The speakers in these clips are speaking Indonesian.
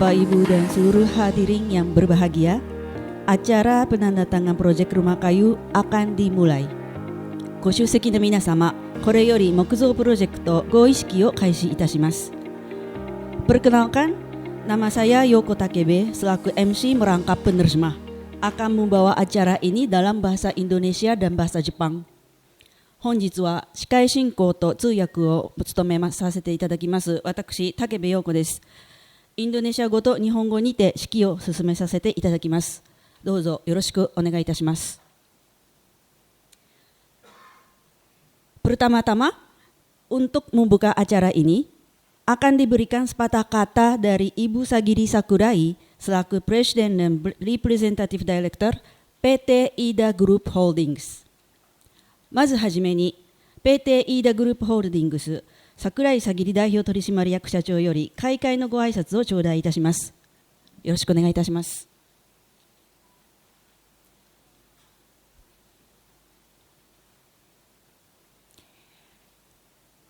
Bapak, Ibu, dan seluruh hadirin yang berbahagia, acara penandatangan proyek rumah kayu akan dimulai. ご出席の皆様、これより木造プロジェクト合意式を開始いたします。Perkenalkan, nama saya Yoko Takebe selaku MC merangkap penerjemah akan membawa acara ini dalam bahasa Indonesia dan bahasa Jepang. 本日は司会進行と通訳を務めさせていただきます私、武部陽子です。インドネシア語と日本語にて式を進めさせていただきます。どうぞよろしくお願いいたします。Pertama-tama, untuk membuka acara ini, akan diberikan sepatah kata dari Ibu Sagiri Sakurai selaku Presiden dan Representative Director PT IDA Group Holdings. まずはじめに、PT IDA Group Holdings桜井sagiri代表取締役社長より開会のご挨拶を頂戴いたします。よろしくお願いいたします。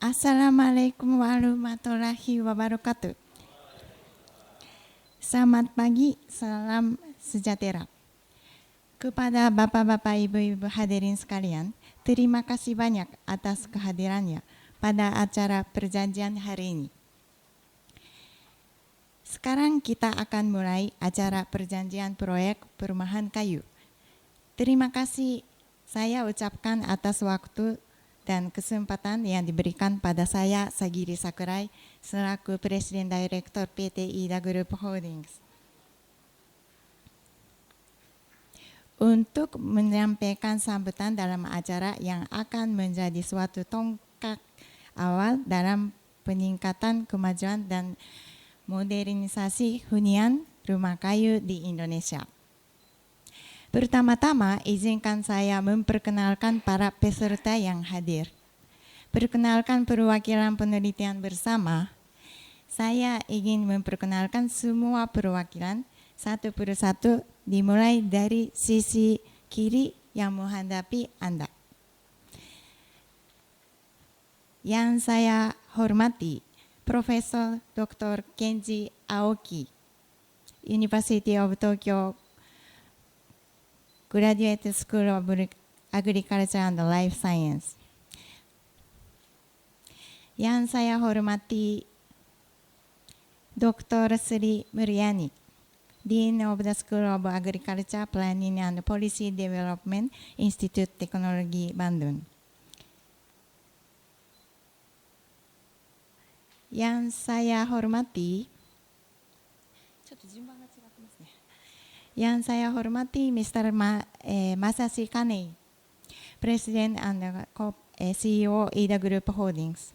Assalamualaikum warahmatullahi wabarakatuh. Selamat pagi, salam sejahtera. Kepada Bapak-Bapak, Ibu-Ibu hadirin sekalian, terima kasih banyak atas kehadirannya pada acara perjanjian hari ini. Sekarang kita akan mulai acara perjanjian proyek perumahan kayu. Terima kasih saya ucapkan atas waktu dan kesempatan yang diberikan pada saya, Sagiri Sakurai, selaku Presiden Direktur PT IDA Group Holdings. Untuk menyampaikan sambutan dalam acara yang akan menjadi suatu tonggak awal dalam peningkatan kemajuan dan modernisasi hunian rumah kayu di Indonesia. Pertama-tama, izinkan saya memperkenalkan para peserta yang hadir. Perkenalkan perwakilan penelitian bersama. Saya ingin memperkenalkan semua perwakilan satu persatu dimulai dari sisi kiri yang menghadapi Anda. Yang saya hormati, Profesor Dr. Kenji Aoki, University of Tokyo Graduate School of Agriculture and Life Science. Yang saya hormati, Dr. Sri Mulyani, Dean of the School of Agriculture, Planning and Policy Development, Institute Teknologi Bandung. Yang saya hormati, Mr. Masashi Kanei, President and CEO IDA Group Holdings.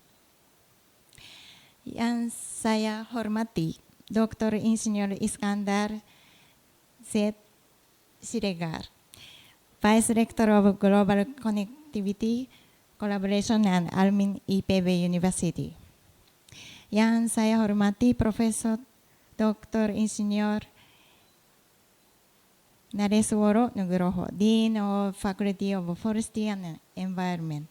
Yang saya hormati, Dr. Insinyur Iskandar Z. Siregar, Vice Rector of Global Connectivity, Collaboration and Alumni IPB University. Yang saya hormati, Profesor Dr. Insinyur Naresworo Nugroho, Dean of Faculty of Forestry and Environment.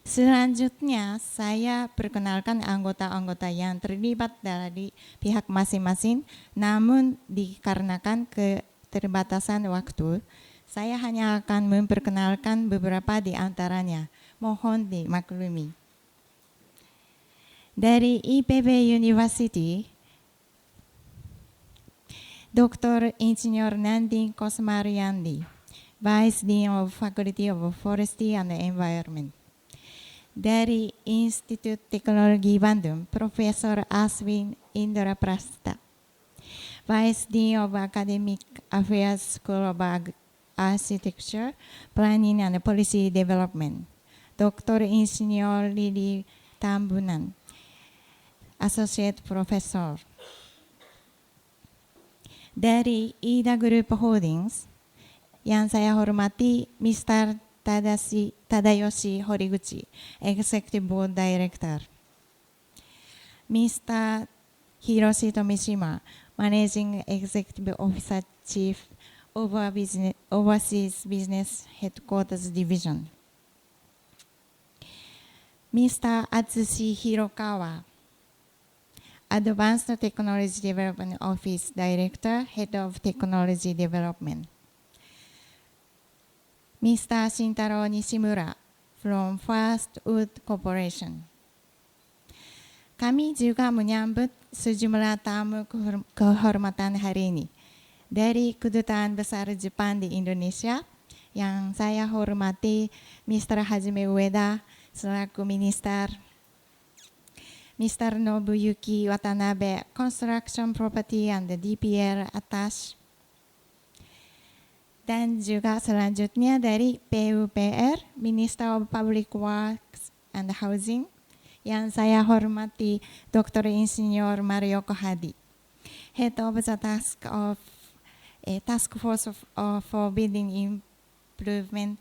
Selanjutnya, saya perkenalkan anggota-anggota yang terlibat dari pihak masing-masing, namun dikarenakan keterbatasan waktu, saya hanya akan memperkenalkan beberapa di antaranya. Mohon dimaklumi. Dari IPB University, Dr. Insinyur Nanding Kosmaryandi, Vice Dean of Faculty of Forestry and Environment. Dari Institut Teknologi Bandung, Profesor Aswin Indraprasta, Vice Dean of Academic Affairs, School of Architecture, Planning and Policy Development. Dr. Insinyur Lili Tambunan, Associate Professor. Dari IDA Group Holdings, yang saya hormati, Mr. Tadayoshi Horiguchi, Executive Board Director. Mr. Hiroshi Tomishima, Managing Executive Officer Chief Overseas Business Headquarters Division. Mr. Atsushi Hirokawa, Advanced Technology Development Office Director, Head of Technology Development. Mr. Shintaro Nishimura from First Wood Corporation. Kami juga menyambut sejumlah tamu kehormatan hari ini dari Kedutaan Besar Jepang di Indonesia yang saya hormati Mr. Hajime Ueda selaku Minister, Mr. Nobuyuki Watanabe, Construction Property and DPR Attaché, dan juga selanjutnya dari PUPR, Minister of Public Works and Housing, yang saya hormati Dr. Insinyur Mario Kohadi, Head of the Task Force for Building Improvement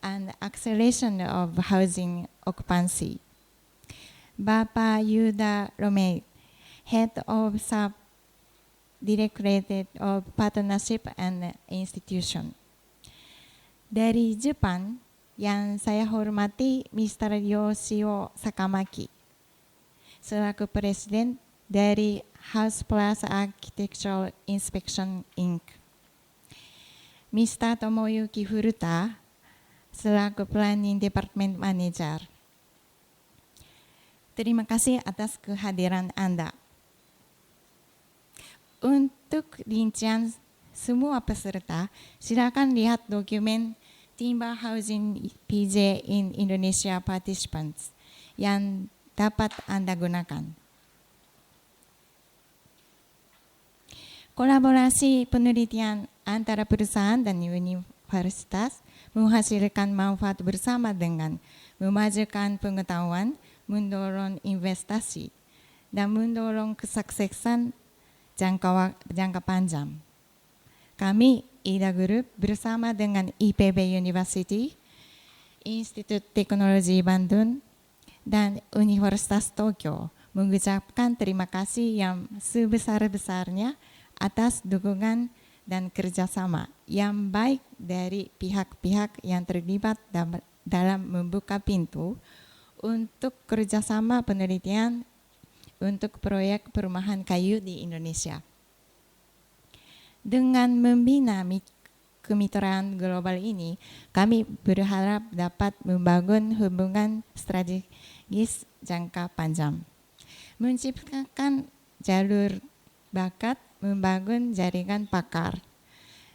and Acceleration of Housing Occupancy, Bapak Yuda Romei, Head of Directorate of Partnership and Institution. Dari Jepang, yang saya hormati Mr. Yoshio Sakamaki, selaku Presiden dari House Plus Architectural Inspection Inc. Mr. Tomoyuki Furuta, selaku Planning Department Manager. Terima kasih atas kehadiran Anda. Untuk rincian semua peserta, silakan lihat dokumen Timber Housing PJ in Indonesia Participants yang dapat Anda gunakan. Kolaborasi penelitian antara perusahaan dan universitas menghasilkan manfaat bersama dengan memajukan pengetahuan, mendorong investasi, dan mendorong kesuksesan jangka panjang. Kami, IDA Group, bersama dengan IPB University, Institut Teknologi Bandung, dan Universitas Tokyo mengucapkan terima kasih yang sebesar-besarnya atas dukungan dan kerjasama yang baik dari pihak-pihak yang terlibat dalam membuka pintu untuk kerjasama penelitian untuk proyek perumahan kayu di Indonesia. Dengan membina kemitraan global ini, kami berharap dapat membangun hubungan strategis jangka panjang, menciptakan jalur bakat, membangun jaringan pakar,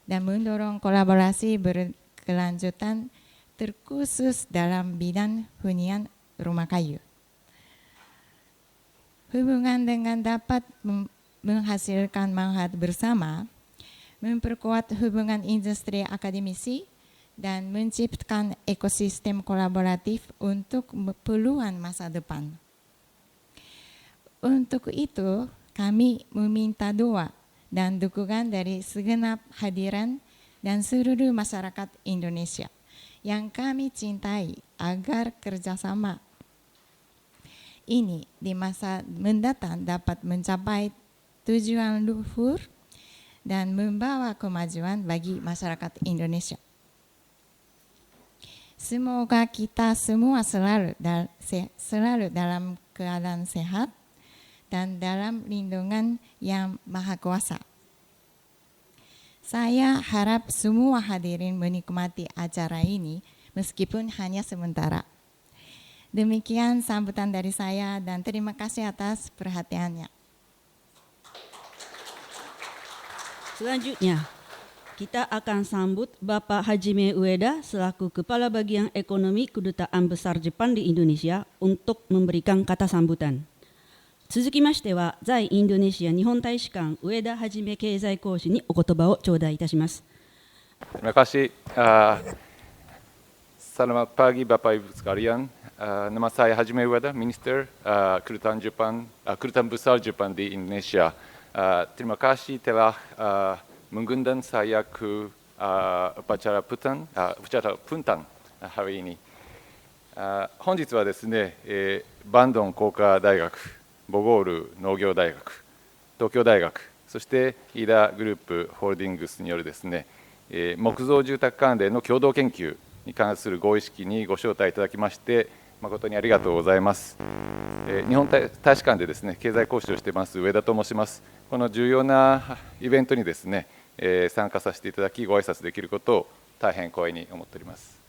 dan mendorong kolaborasi berkelanjutan terkhusus dalam bidang hunian rumah kayu. Hubungan dengan dapat menghasilkan manfaat bersama, memperkuat hubungan industri akademisi, dan menciptakan ekosistem kolaboratif untuk peluang masa depan. Untuk itu, kami meminta doa dan dukungan dari segenap hadirin dan seluruh masyarakat Indonesia yang kami cintai agar kerjasama ini di masa mendatang dapat mencapai tujuan luhur dan membawa kemajuan bagi masyarakat Indonesia. Semoga kita semua selalu dalam keadaan sehat dan dalam lindungan yang Maha Kuasa. Saya harap semua hadirin menikmati acara ini meskipun hanya sementara. Demikian sambutan dari saya dan terima kasih atas perhatiannya. Selanjutnya, kita akan sambut Bapak Hajime Ueda selaku Kepala Bagian Ekonomi Kedutaan Besar Jepang di Indonesia untuk memberikan kata sambutan. 続きましては、在インドネシア日本大使館上田はじめ経済講師にお言葉を頂戴いたします。Terima kasih. Selamat pagi Bapak Ibu sekalian. Nama saya Hajime Ueda, Minister Kedutaan Besar Jepang di Indonesia. Terima kasih telah mengundang saya ke upacara puntan hari ini. 本日はですね、バンドン工科大学、ボゴール農業大学、東京大学、そしてイーダグループホールディングスによるですね、木造住宅関連の共同研究に関する合意式にご招待いただきまして、誠にありがとうございます。日本大使館でですね、経済講師をしています上田と申します。この重要なイベントにですね、参加させていただき、ご挨拶できることを大変光栄に思っております。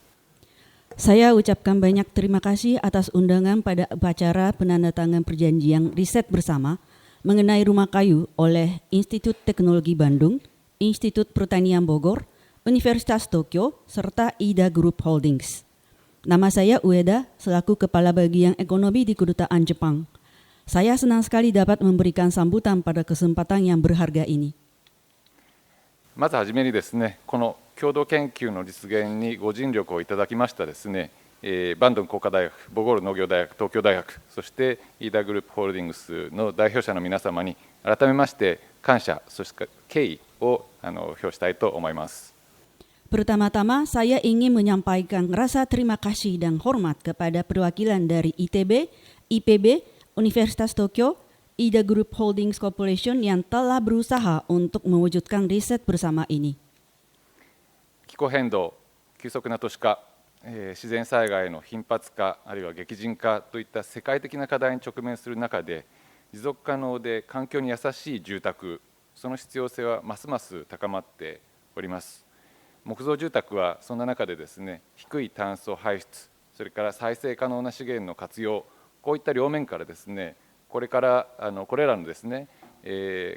Saya ucapkan banyak terima kasih atas undangan pada upacara penandatangan perjanjian riset bersama mengenai rumah kayu oleh Institut Teknologi Bandung, Institut Pertanian Bogor, Universitas Tokyo, serta IDA Group Holdings. Nama saya Ueda, selaku Kepala Bagian Ekonomi di Kedutaan Jepang. Saya senang sekali dapat memberikan sambutan pada kesempatan yang berharga ini. まずはじめにですね、この共同研究の実現にご尽力をいただきましたですね、バンドン工科大学、ボゴール農業大学、東京大学、そしてイーダグループホールディングスの代表者の皆様に改めまして感謝、そして敬意を表したいと思います。Pertama-tama, saya ingin menyampaikan rasa terima kasih dan hormat kepada perwakilan dari ITB, IPB, Universitas Tokyo, IDA Group Holdings Corporation yang telah berusaha untuk mewujudkan riset bersama ini. 気候変動、急速な都市化、自然災害の頻発化、あるいは激甚化といった世界的な課題に直面する中で、持続可能で環境に優しい住宅、その必要性はますます高まっております。木造住宅はそんな中でですね、低い炭素排出、それから再生可能な資源の活用、こういった両面からですね、これらのですね、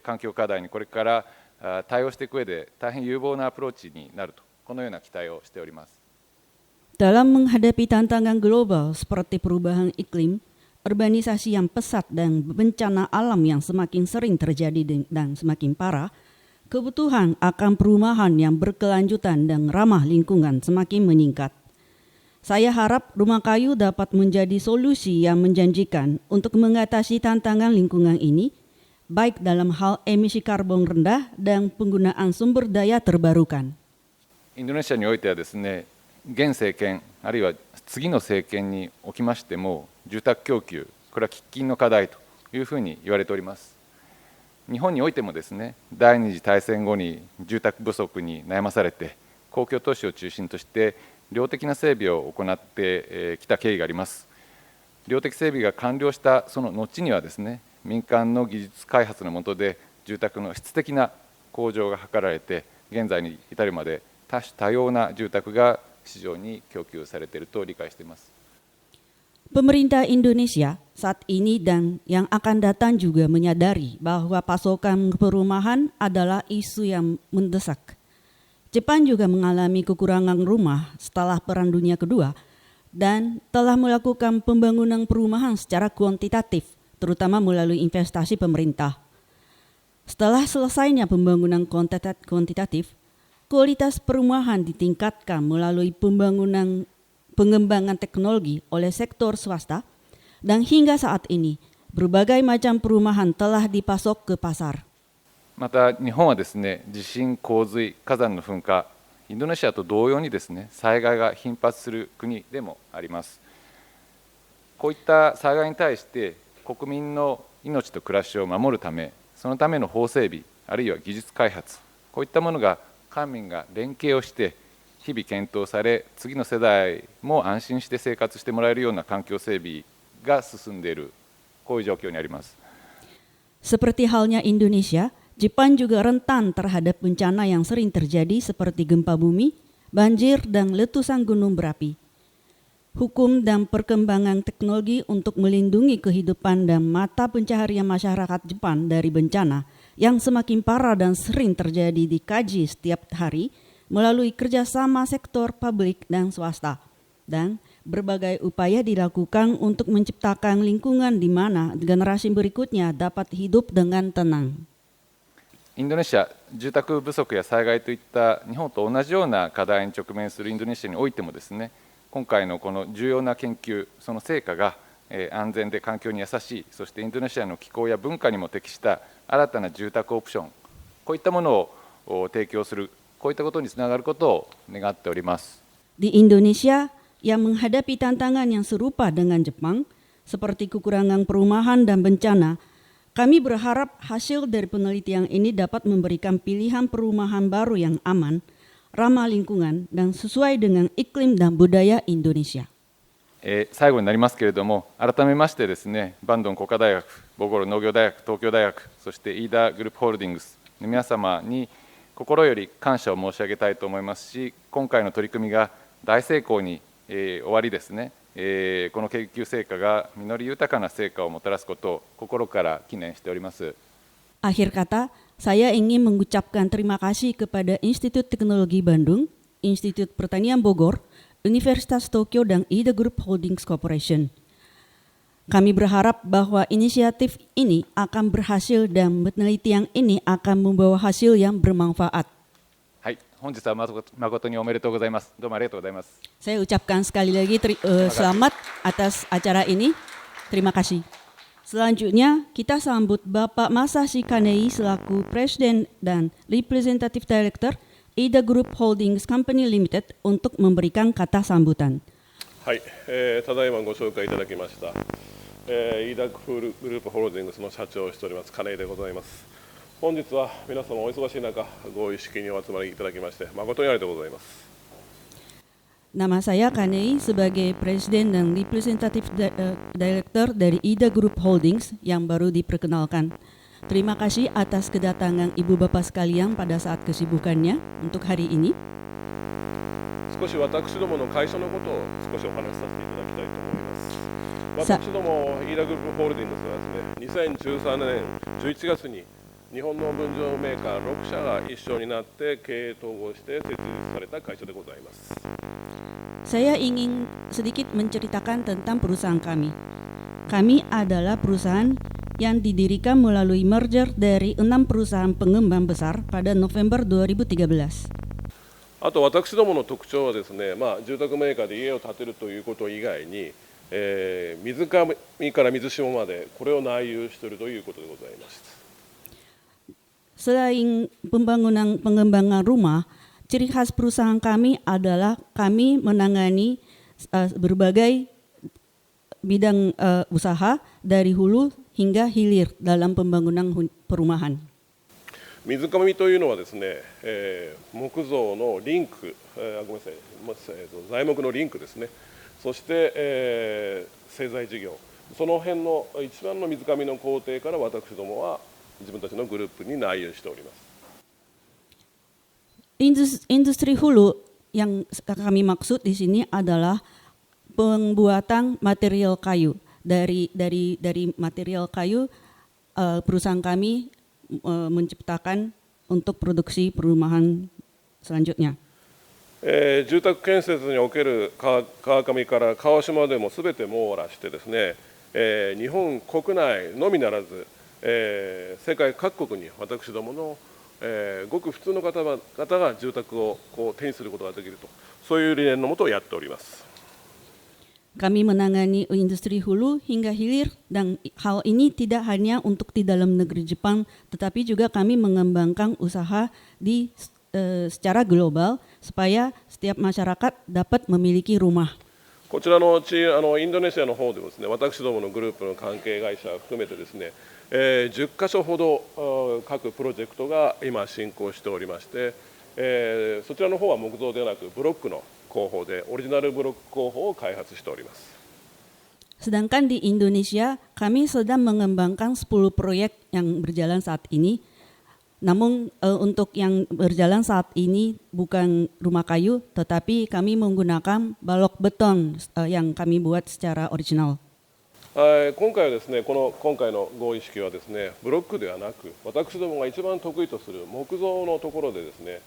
環境課題にこれから対応していく上で大変有望なアプローチになると、このような期待をしております。Dalam menghadapi tantangan global seperti perubahan iklim, urbanisasi yang pesat dan bencana alam yang semakin sering terjadi dan semakin parah, kebutuhan akan perumahan yang berkelanjutan dan ramah lingkungan semakin meningkat. Saya harap rumah kayu dapat menjadi solusi yang menjanjikan untuk mengatasi tantangan lingkungan ini, baik dalam hal emisi karbon rendah dan penggunaan sumber daya terbarukan. インドネシアにおいてはですね、現政権あるいは次の政権におきましても住宅供給、これは喫緊の課題というふうに言われております。日本においてもですね、第二次大戦後に住宅不足に悩まされて、公共投資を中心として量的な整備を行ってきた経緯があります。量的整備が完了したその後にはですね、民間の技術開発の下で住宅の質的な向上が図られて、現在に至るまで多種多様な住宅が市場に供給されていると理解しています。Pemerintah Indonesia saat ini dan yang akan datang juga menyadari bahwa pasokan perumahan adalah isu yang mendesak. Jepang juga mengalami kekurangan rumah setelah Perang Dunia Kedua dan telah melakukan pembangunan perumahan secara kuantitatif, terutama melalui investasi pemerintah. Setelah selesainya pembangunan kuantitatif, kualitas perumahan ditingkatkan melalui pengembangan teknologi oleh sektor swasta, dan hingga saat ini berbagai macam perumahan telah dipasok ke pasar. また日本はですね、地震、洪水、火山の噴火、インドネシアと同様にですね、災害が頻発する国でもあります。こういった災害に対して国民の命と暮らしを守るため、そのための法整備、あるいは技術開発、こういったものが官民が連携をして日々検討され、次の世代も安心して生活してもらえるような環境整備が進んでいる、こういう状況にあります。 Seperti halnya Indonesia, Jepang juga rentan terhadap bencana yang sering terjadi seperti gempa bumi, banjir, dan letusan gunung berapi. Hukum dan perkembangan teknologi untuk melindungi kehidupan dan mata pencaharian masyarakat Jepang dari bencana yang semakin parah dan sering terjadi dikaji setiap hari melalui kerjasama sektor publik dan swasta, dan berbagai upaya dilakukan untuk menciptakan lingkungan di mana generasi berikutnya dapat hidup dengan tenang. インドネシア、住宅不足や災害といった日本と同じような課題に直面するインドネシアにおいてもですね、今回のこの重要な研究、その成果が安全で環境に優しい、そしてインドネシアの気候や文化にも適した新たな住宅オプション、こういったものを提供する、こういったことにつながることを願っております。 Di Indonesia yang menghadapi tantangan yang serupa dengan Jepang, seperti kekurangan perumahan dan bencana, kami berharap hasil dari penelitian ini dapat memberikan pilihan perumahan baru yang aman, ramah lingkungan, dan sesuai dengan iklim dan budaya Indonesia. 最後になりますけれども、改めましてですね、バンドン工科大学、ボゴール農業大学、東京大学、そして飯田グループホールディングスの皆様に心より感謝を申し上げたいと思いますし、今回の取り組みが大成功に、終わりですね、この研究成果が実り豊かな成果をもたらすことを心から祈念しております。Akhir kata, saya ingin mengucapkan terima kasih kepada Institut Teknologi Bandung, Institut Pertanian Bogor, Universitas Tokyo, dan IDA Group Holdings Corporation. Kami berharap bahwa inisiatif ini akan berhasil dan penelitian ini akan membawa hasil yang bermanfaat. はい、本日は誠におめでとうございます。どうもありがとうございます。Saya ucapkan sekali lagi selamat atas acara ini. Terima kasih. Selanjutnya, kita sambut Bapak Masashi Kanei selaku Presiden dan Representative Director IDA Group Holdings Company Limited untuk memberikan kata sambutan. はい、ただいまご紹介いただきました、飯田グループホールディングスの社長をしております金井でございます。本日は皆様お忙しい中、ご意識にお集まりいただきまして誠にありがとうございます。Nama saya Kanei sebagai Presiden dan Representative Director dari IDA Group Holdings yang baru diperkenalkan. Terima kasih atas kedatangan Ibu Bapak sekalian pada saat kesibukannya untuk hari ini. 少し私どもの会社のことを少しお話しさせていただきたいと思います。私ども飯田グループホールディングスはですね、2013年11月に日本の分譲メーカー6社が一緒になって経営統合して設立された会社でございます。Saya ingin sedikit menceritakan tentang perusahaan kami. Kami adalah perusahaan yang didirikan melalui merger dari 6 perusahaan pengembang besar pada November 2013. あと私どもの特徴はですね、住宅メーカーで家を建てるということ以外に、水上から水下までこれを内有しているということでございます。Selain pengembangan rumah, ciri khas perusahaan kami adalah kami menangani berbagai bidang usaha dari hulu hingga hilir dalam pembangunan perumahan. 水上というのはですね、木造のリンク、ごめんなさい、材木のリンクですね。そして、製材事業、その辺の一番の水上の工程から私どもは自分たちのグループに内有しております。Industri hulu yang kami maksud di sini adalah pembuatan material kayu. Dari material kayu, perusahaan kami menciptakan untuk produksi perumahan selanjutnya. 住宅建設における川上から川下でもすべて網羅してですね、日本国内のみならず、世界各国に私どもの、ごく普通の方々が住宅を手にすることができると、そういう理念のもとをやっております。Kami menangani industri hulu hingga hilir dan hal ini tidak hanya untuk di dalam negeri Jepang, tetapi juga kami mengembangkan usaha secara global supaya setiap masyarakat dapat memiliki rumah. こちらのうちインドネシアの方でもですね、私どものグループの関係会社を含めてですね、10カ所ほど各プロジェクトが今進行しておりまして、そちらの方は木造ではなくブロックの工法でオリジナルブロック工法を開発しております。 Sedangkan di Indonesia, kami sedang mengembangkan 10 proyek yang berjalan saat ini. Namun untuk yang berjalan saat ini bukan rumah kayu, tetapi kami menggunakan balok beton yang kami buat secara original. 今回はですね、今回の合意式はですね、ブロックではなく、私どもが一番得意とする木造のところでですね、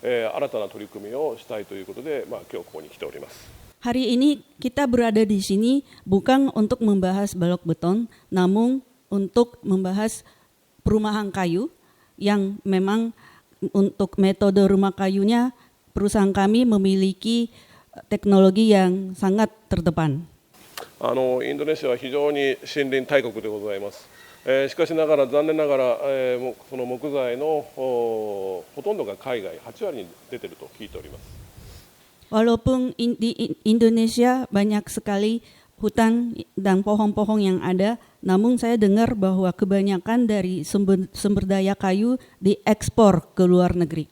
新たな取り組みをしたいということで、今日ここに来ております。 Hari ini kita berada di sini bukan untuk membahas balok beton, namun untuk membahas perumahan kayu yang memang untuk metode rumah kayunya perusahaan kami memiliki teknologi yang sangat terdepan. インドネシアは非常に森林大国でございます。しかしながら残念ながら、その木材のほとんどが海外8割に出ていると聞いております。 Walaupun di Indonesia banyak sekali hutan dan pohon-pohon yang ada, namun saya dengar bahwa kebanyakan dari sumber daya kayu diekspor ke luar negeri.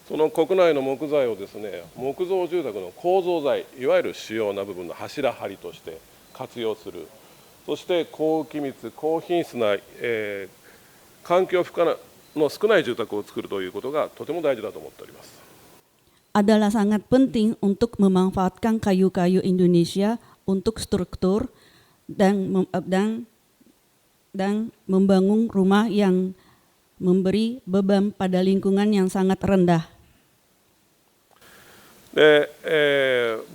その国内の木材をですね、木造住宅の構造材、いわゆる主要な部分の柱梁として活用する、そして高気密、高品質な、環境負荷の少ない住宅を作るということがとても大事だと思っております。Adalah sangat penting untuk memanfaatkan kayu-kayu Indonesia untuk struktur dan membangun rumah yang memberi beban pada lingkungan yang sangat rendah. で、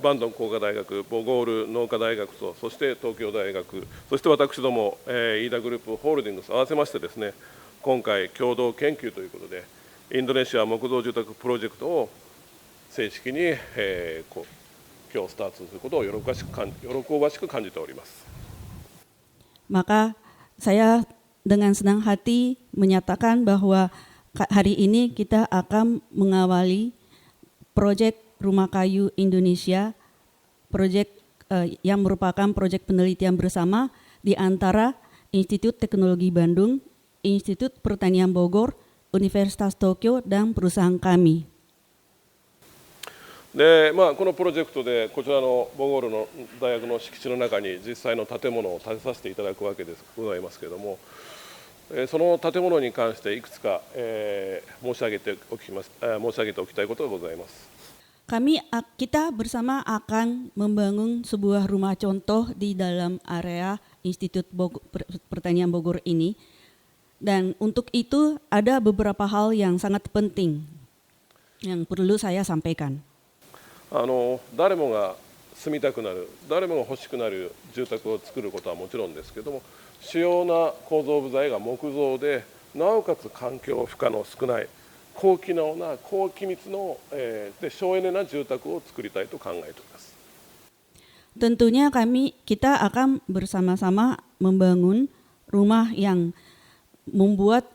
バンドン工科大学、ボゴール農科大学と、そして東京大学、そして私ども、飯田グループホールディングス合わせましてですね、今回共同研究ということで、インドネシア木造住宅プロジェクトを正式に、今日スタートすることを喜ばしく感じております。Maka saya dengan senang hati menyatakan bahwa hari ini kita akan mengawali proyek Rumah Kayu Indonesia, proyek yang merupakan proyek penelitian bersama di antara Institut Teknologi Bandung, Institut Pertanian Bogor, Universitas Tokyo, dan perusahaan kami. でこのプロジェクトでこちらのボゴールの大学の敷地の中に実際の建物を建てさせていただくわけでございますけれども、その建物に関していくつか、申し上げておきたいことがございます。Kita bersama akan membangun sebuah rumah contoh di dalam area Institut Pertanian Bogor ini, dan untuk itu ada beberapa hal yang sangat penting yang perlu saya sampaikan. 誰もが住みたくなる、誰もが欲しくなる住宅を作ることはもちろんですけども、主要な構造部材が木造で、なおかつ環境負荷の少ない高機能な高気密の、で省エネな住宅を作りたいと考えております。Tentunya kita akan bersama-sama membangun rumah yang membuat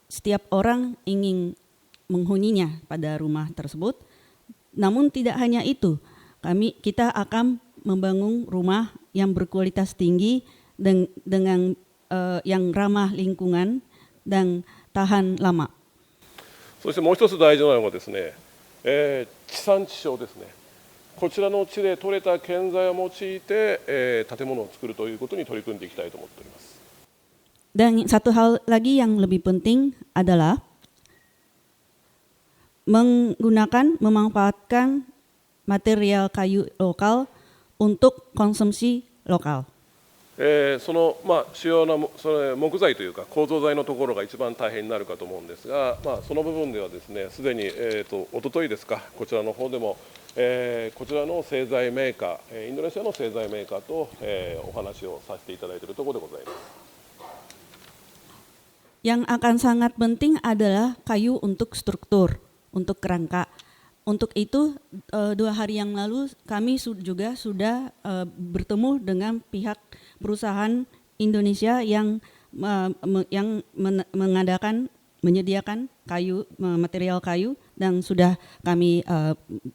setiap orang ingin menghuninya pada rumah tersebut. Namun tidak hanya itu, kita akan membangun rumah yang berkualitas tinggi dengan yang ramah lingkungan dan tahan lama. そしてもう一つ大事なのがですね、地産地消ですね。こちらの地で採れた建材を用いて、建物を作るということに取り組んでいきたいと思っております。Dan satu hal lagi yang lebih penting adalah memanfaatkan material kayu lokal untuk konsumsi lokal. その主要な木材というか構造材のところが一番大変になるかと思うんですが、その部分ではですね、すでにおとといですか、こちらの方でも、こちらの製材メーカー、インドネシアの製材メーカーと、お話をさせていただいているところでございます。Yang akan sangat penting adalah kayu untuk struktur, untuk kerangka. Untuk itu 2 hari yang lalu kami juga sudah bertemu dengan pihak perusahaan Indonesia yang menyediakan kayu, material kayu, dan sudah kami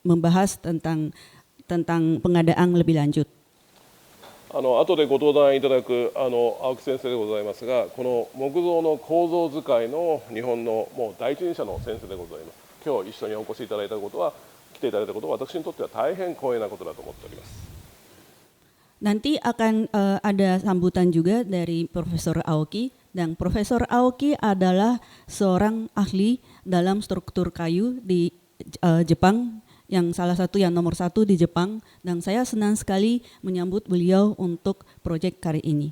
membahas tentang pengadaan lebih lanjut. 後でご登壇いただく青木先生でございますが、この木造の構造使いの日本のもう第一人者の先生でございます。今日一緒にお越しいただいたことは、来ていただいたことは私にとっては大変光栄なことだと思っております。Nanti akan ada sambutan juga dari Profesor Aoki, dan Profesor Aoki adalah seorang ahli dalam struktur kayu di Jepang, yang salah satu yang nomor 1 di Jepang, dan saya senang sekali menyambut beliau untuk proyek kali ini.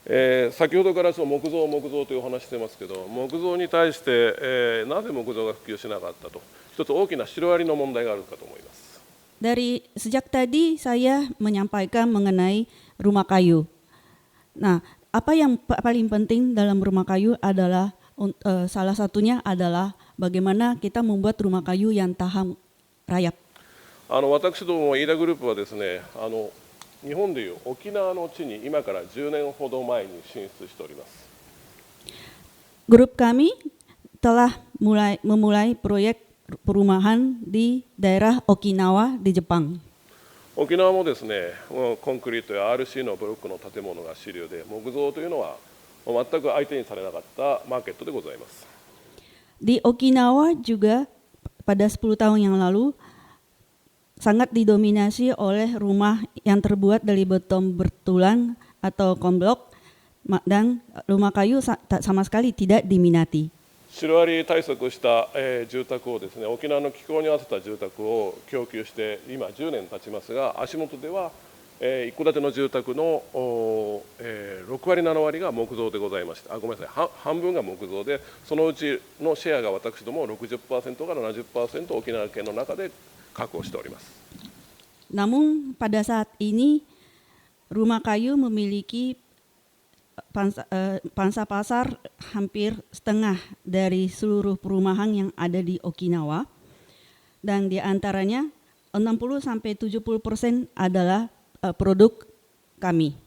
先ほどから木造というお話してますけど、木造に対して、なぜ木造が普及しなかったと、一つ大きなシロアリの問題があるかと思います。Dari sejak tadi saya menyampaikan mengenai rumah kayu. Nah, apa yang paling penting dalam rumah kayu adalah salah satunya adalah bagaimana kita membuat rumah kayu yang tahan rayap. 私ども飯田グループはですね、日本でいう沖縄の地に今から10年ほど前に進出しております。Grup kami telah memulai proyek perumahan di daerah Okinawa di Jepang. 沖縄もですね、コンクリートや RC のブロックの建物が主流で、木造というのは全く相手にされなかったマーケットでございます。Di Okinawa juga pada 10 tahun yang lalu sangat didominasi oleh rumah yang terbuat dari beton bertulang atau komblok dan rumah kayu sama sekali tidak diminati. シロアリ対策した、住宅をですね、沖縄の気候に合わせた住宅を供給して今10年経ちますが、足元では、一戸建ての住宅の、6割7割が木造でございまして、ごめんなさい、半分が木造で、そのうちのシェアが私ども 60% から 70% 沖縄県の中で確保しております。 Namun pada saat ini rumah kayu memiliki pangsa pasar hampir setengah dari seluruh perumahan yang ada di Okinawa, dan di antaranya 60-70% adalah produk kami.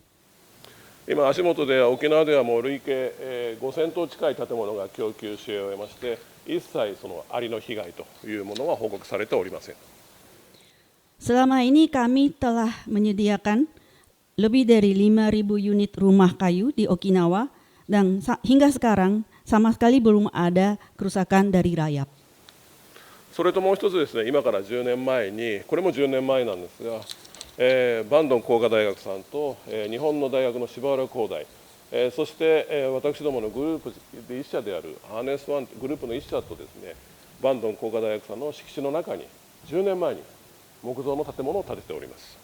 今足元では沖縄ではもう累計、5000棟近い建物が供給し終えまして、一切そのアリの被害というものは報告されておりません。 Selama ini kami telah menyediakan lebih dari 5.000 unit rumah kayu di Okinawa dan hingga sekarang sama sekali belum ada kerusakan dari rayap. それともう一つですね、今から10年前に、これも10年前なんですが、バンドン工科大学さんと、日本の大学の芝浦工大、そして、私どものグループで一社であるハーネスワングループの一社とですね、バンドン工科大学さんの敷地の中に10年前に木造の建物を建てております。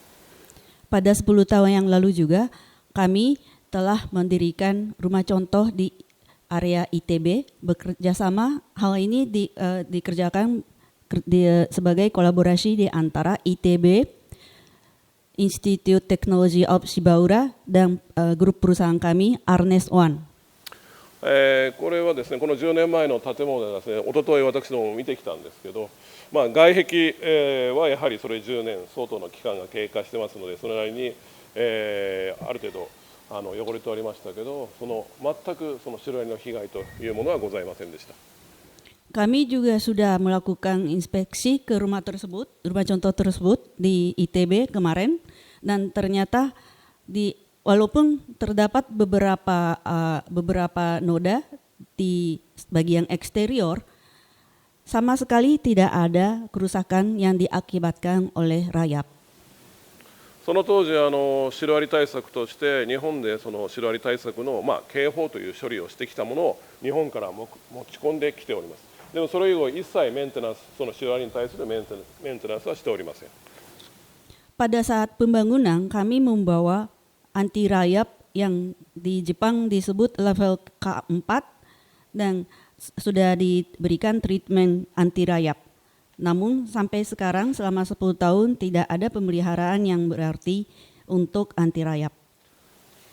Pada 10 tahun yang lalu juga kami telah mendirikan rumah contoh di area ITB bekerjasama. Hal ini dikerjakan sebagai kolaborasi di antara ITB, Institute Technology of Shibaura dan grup perusahaan kami Arnes One. これはですね、この10年前の建物でですね、一昨日私ども見てきたんですけど、外壁、はやはりそれ10年相当の期間が経過してますので、それなりに、ある程度汚れておりましたけど、全くそのシロアリの被害というものはございませんでした。 Kami juga sudah melakukan inspeksi ke rumah tersebut, rumah contoh tersebut di ITB kemarin, dan ternyata walaupun terdapat beberapa noda di bagian eksterior, sama sekali tidak ada kerusakan yang diakibatkan oleh rayap. その当時シロアリ対策として日本でそのシロアリ対策の、警報という処理をしてきたものを日本から持ち込んできております。でもそれ以後一切メンテナンス、そのシロアリに対するメンテナンスはしておりません。 Pada saat pembangunan kami membawa anti rayap yang di Jepang disebut level K4 dan sudah diberikan treatment anti rayap. Namun sampai sekarang selama 10 tahun tidak ada pemeliharaan yang berarti untuk anti rayap.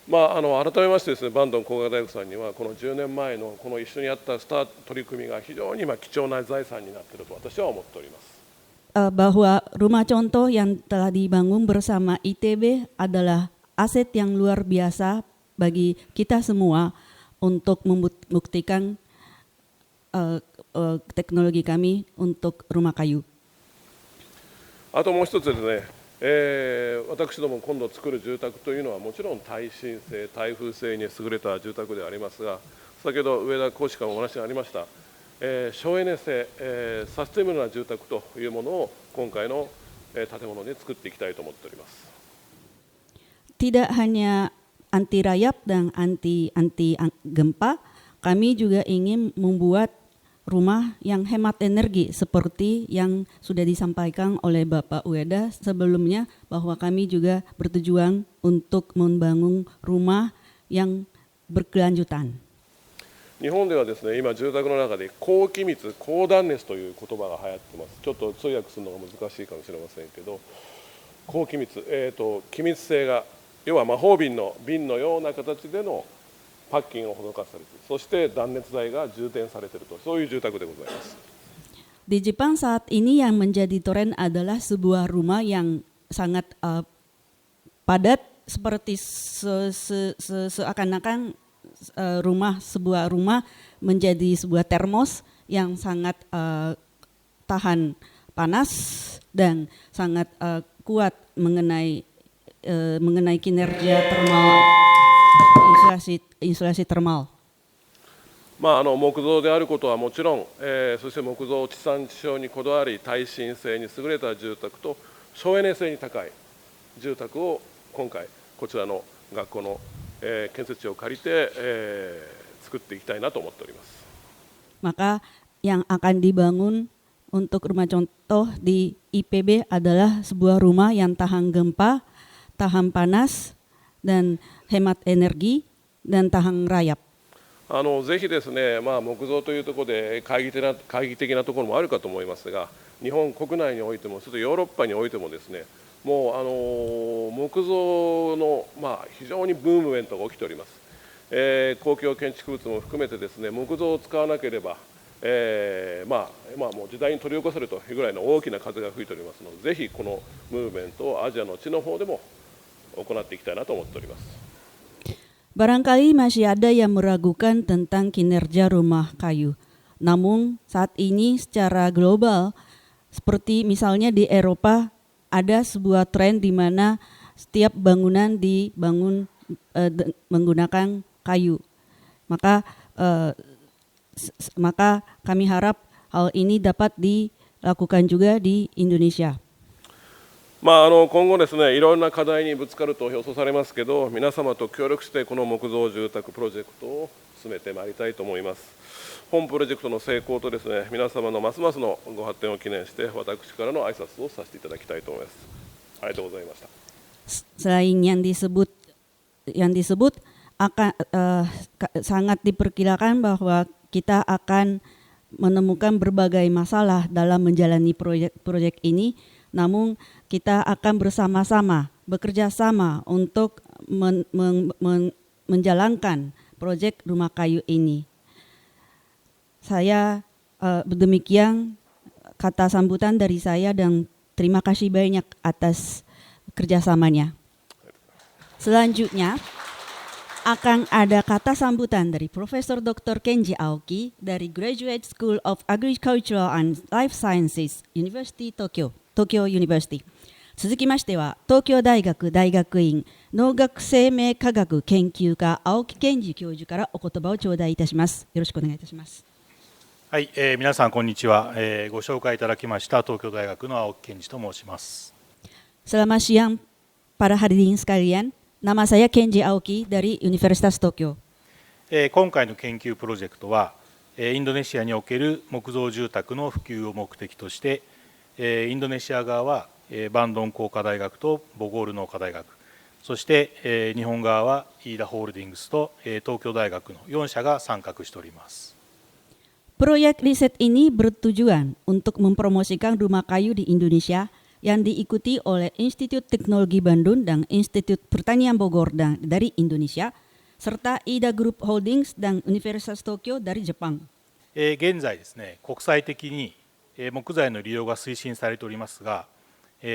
改めましてですね、バンドン工科大学さんにはこの10年前のこの一緒にやった取り組みが非常に貴重な財産になっていると私は思っております。 Bahwa rumah contoh yang telah dibangun bersama ITB adalah aset yang luar biasa bagi kita semua untuk membuktikan teknologi kami untuk rumah kayu. あともう一つですね、私ども今度作る住宅というのはもちろん耐震性、耐風性に優れた住宅でありますが、先ほど上田講師からお話がありました、省エネ性、サステナブルな住宅というものを今回の建物で作っていきたいと思っております。 Tidak hanya anti rayap dan anti gempa, kami juga ingin membuat rumah yang hemat energi seperti yang sudah disampaikan oleh Bapak Ueda sebelumnya, bahwa kami juga bertujuan untuk membangun rumah yang berkelanjutan. 日本ではですね、今住宅の中で高気密、高断熱という言葉が流行ってます。ちょっと通訳するのが難しいかもしれませんけど、高気密、気密性が要は魔法瓶のような形でのパッキンを施されて、そして断熱材が充填されていると、そういう住宅でございます。 Di Jepang saat ini yang menjadi tren adalah sebuah rumah yang sangat padat, seperti seakan-akan sebuah rumah menjadi sebuah termos yang sangat tahan panas dan sangat kuat mengenai kinerja termal, isolasi termal. 木造であることはもちろん、そして木造地産地消にこだわり、耐震性に優れた住宅と省エネ性に高い住宅を今回こちらの学校の、建設地を借りて、作っていきたいなと思っております。Maka yang akan dibangun untuk rumah contoh di IPB adalah sebuah rumah yang tahan gempa, tahan panas, dan hemat energi, dan tahan rayap. ぜひですね、木造というところで懐疑的なところもあるかと思いますが、日本国内においても、そしてヨーロッパにおいてもですね、もう木造の、非常にブームメントが起きております。公共建築物も含めてですね、木造を使わなければ、もう時代に取り起こせるというぐらいの大きな風が吹いておりますので、ぜひこのムーブメントをアジアの地の方でも行っていきたいなと思っております。Barangkali masih ada yang meragukan tentang kinerja rumah kayu. Namun saat ini secara global, seperti misalnya di Eropa, ada sebuah tren di mana setiap bangunan dibangun menggunakan kayu. Maka kami harap hal ini dapat dilakukan juga di Indonesia. 今後ですね、いろんな課題にぶつかると予想されますけど、皆様と協力してこの木造住宅プロジェクトを進めてまいりたいと思います。本プロジェクトの成功とですね、皆様のますますのご発展を記念して、私からの挨拶をさせていただきたいと思います。ありがとうございました。Selain yang disebut akan sangat diperkirakan bahwa kita akan menemukan berbagai masalah dalam menjalani proyek ini, namun kita akan bersama-sama bekerja sama untuk menjalankan proyek rumah kayu ini. Saya demikian kata sambutan dari saya dan terima kasih banyak atas kerjasamanya. Selanjutnya akan ada kata sambutan dari Profesor Dr. Kenji Aoki dari Graduate School of Agricultural and Life Sciences University Tokyo University。続きましては東京大学大学院農学生命科学研究科青木健二教授からお言葉を頂戴いたします。よろしくお願いいたします。はい、皆さんこんにちは、ご紹介いただきました東京大学の青木健二と申します。Selamat siang para hadirin sekalian. Nama saya Kenji Aoki dari Universitas Tokyo。今回の研究プロジェクトは、インドネシアにおける木造住宅の普及を目的として、インドネシア側はバンドン工科大学とボゴール農科大学、そして日本側はイーダホールディングスと東京大学の4社が参画しております。Proyek riset ini bertujuan untuk mempromosikan rumah kayu di Indonesia yang diikuti oleh Institut Teknologi Bandung dan Institut Pertanian Bogor dari Indonesia, serta IDA Group Holdings dan Universitas Tokyo dari Jepang。現在ですね、国際的に木材の利用が推進されておりますが、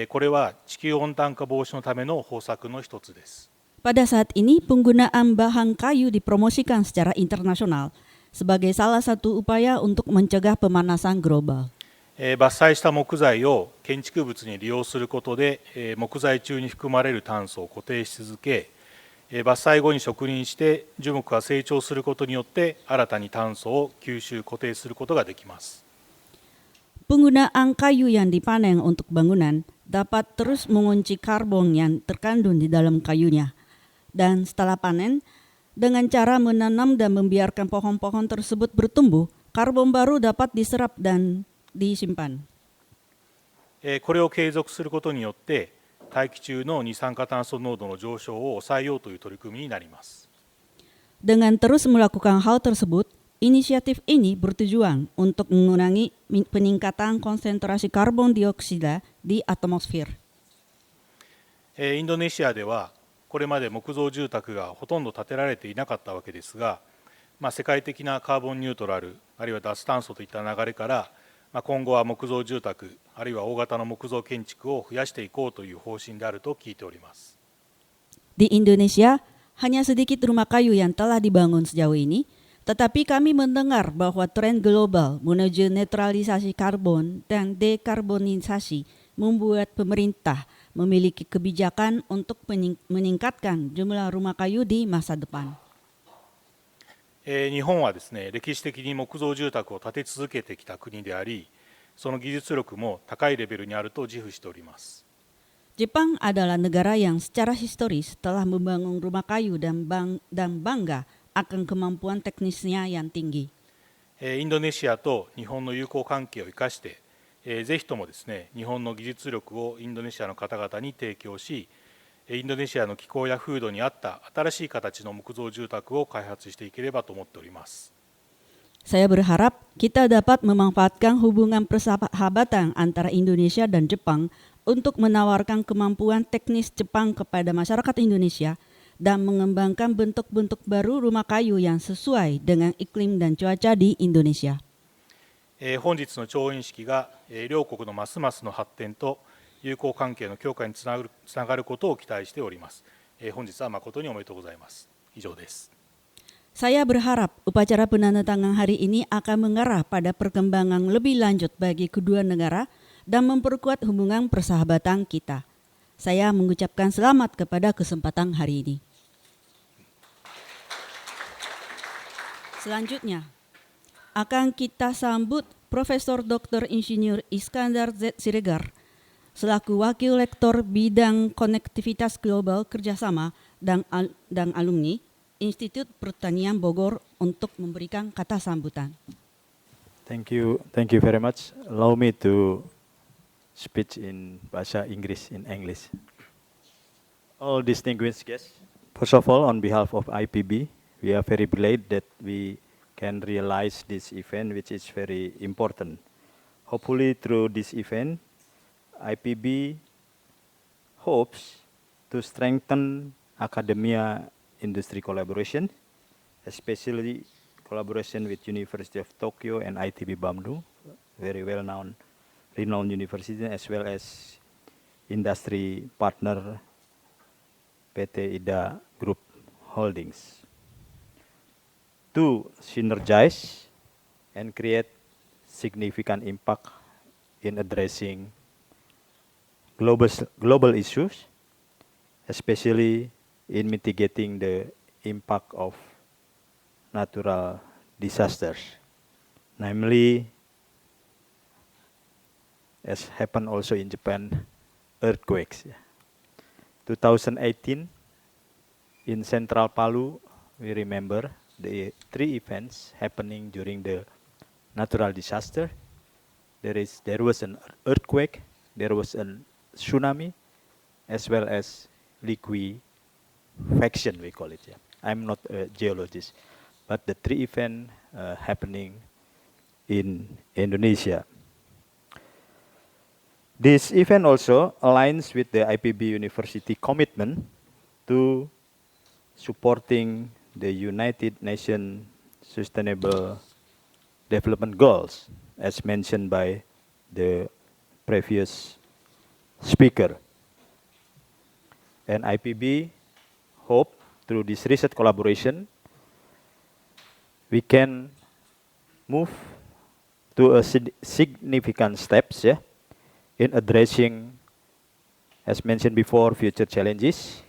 これは地球温暖化防止のための方策の一つです。Pada saat ini penggunaan bahan kayu dipromosikan secara internasional sebagai salah satu upaya untuk mencegah pemanasan global。伐採した木材を建築物に利用することで、木材中に含まれる炭素を固定し続け、伐採後に植林して樹木が成長することによって新たに炭素を吸収固定することができます。Penggunaan kayu yang dipanen untuk bangunan dapat terus mengunci karbon yang terkandung di dalam kayunya. Dan setelah panen, dengan cara menanam dan membiarkan pohon-pohon tersebut bertumbuh, karbon baru dapat diserap dan disimpan。これを継続することによって大気中の二酸化炭素濃度の上昇を抑えようという取り組みになります。Dengan terus melakukan hal tersebut, inisiatif ini bertujuan untuk mengurangi peningkatan konsentrasi karbon dioksida di atmosfer。インドネシアではこれまで木造住宅がほとんど建てられていなかったわけですが、世界的なカーボンニュートラルあるいは脱炭素といった流れから今後は木造住宅あるいは大型の木造建築を増やしていこうという方針であると聞いております。Di Indonesia, hanya sedikit rumah kayu yang telah dibangun sejauh ini, tetapi kami mendengar bahwa tren global menuju netralisasi karbon dan dekarbonisasi membuat pemerintah memiliki kebijakan untuk meningkatkan jumlah rumah kayu di masa depan。日本はですね、歴史的に木造住宅を建て続けてきた国であり、その技術力も高いレベルにあると自負しております。Jepang adalah negara yang secara historis telah membangun rumah kayu dan bangga akan kemampuan teknisnya yang tinggi. インドネシアと日本の友好関係を生かして、ぜひともですね、日本の技術力をインドネシアの方々に提供し、インドネシアの気候や風土に合った新しい形の木造住宅を開発していければと思っております。Saya berharap kita dapat memanfaatkan hubungan persahabatan antara Indonesia dan Jepang untuk menawarkan kemampuan teknis Jepang kepada masyarakat Indonesia dan mengembangkan bentuk-bentuk baru rumah kayu yang sesuai dengan iklim dan cuaca di Indonesia. 本日の調印式が両国のますますの発展と友好関係の強化につながることを期待しております。本日は誠におめでとうございます。以上です。Saya berharap upacara penandatanganan hari ini akan mengarah pada perkembangan lebih lanjut bagi kedua negara dan memperkuat hubungan persahabatan kita. Saya mengucapkan selamat kepada kesempatan hari ini. Selanjutnya, akan kita sambut Profesor Dr. Insinyur Iskandar Z. Siregar selaku Wakil Lektor Bidang Konektivitas Global Kerjasama dan Alumni Institut Pertanian Bogor untuk memberikan kata sambutan. Thank you very much. Allow me to speak in bahasa Inggris, in English. All distinguished guests, first of all, on behalf of IPB, we are very glad that we can realize this event, which is very important. Hopefully, through this event, IPB hopes to strengthen academia industry collaboration, especially collaboration with University of Tokyo and ITB Bandung, very well-known, renowned university, as well as industry partner PT IDA Group Holdings, to synergize and create significant impact in addressing global issues, especially in mitigating the impact of natural disasters, namely, as happened also in Japan, earthquakes. 2018, in Central Palu, we remember the 3 events happening during the natural disaster. There was an earthquake, there was a tsunami, as well as liquefaction, we call it. Yeah. I'm not a geologist, but the 3 events happening in Indonesia. This event also aligns with the IPB University commitment to supporting the United Nations Sustainable Development Goals, as mentioned by the previous speaker. And IPB hope through this research collaboration, we can move to a significant steps, yeah, in addressing, as mentioned before, future challenges,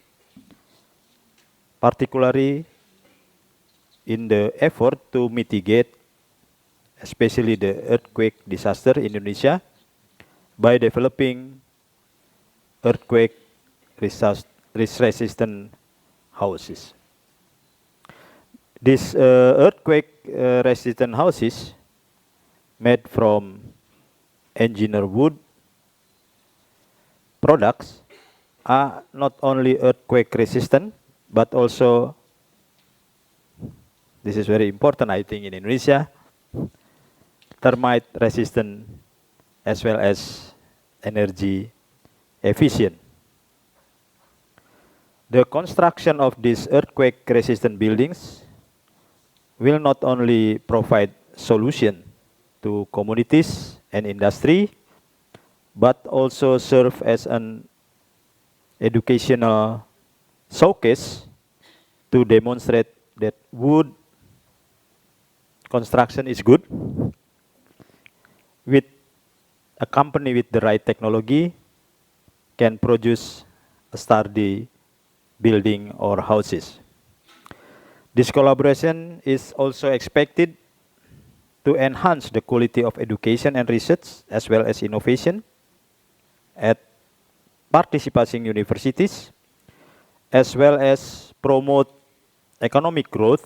particularly in the effort to mitigate, especially the earthquake disaster in Indonesia, by developing earthquake resistant houses. These earthquake resistant houses made from engineered wood products are not only earthquake resistant, but also, this is very important I think in Indonesia, termite resistant as well as energy efficient. The construction of these earthquake resistant buildings will not only provide solution to communities and industry, but also serve as an educational showcase to demonstrate that wood construction is good. With a company with the right technology can produce a sturdy building or houses. This collaboration is also expected to enhance the quality of education and research as well as innovation at participating universities, as well as promote economic growth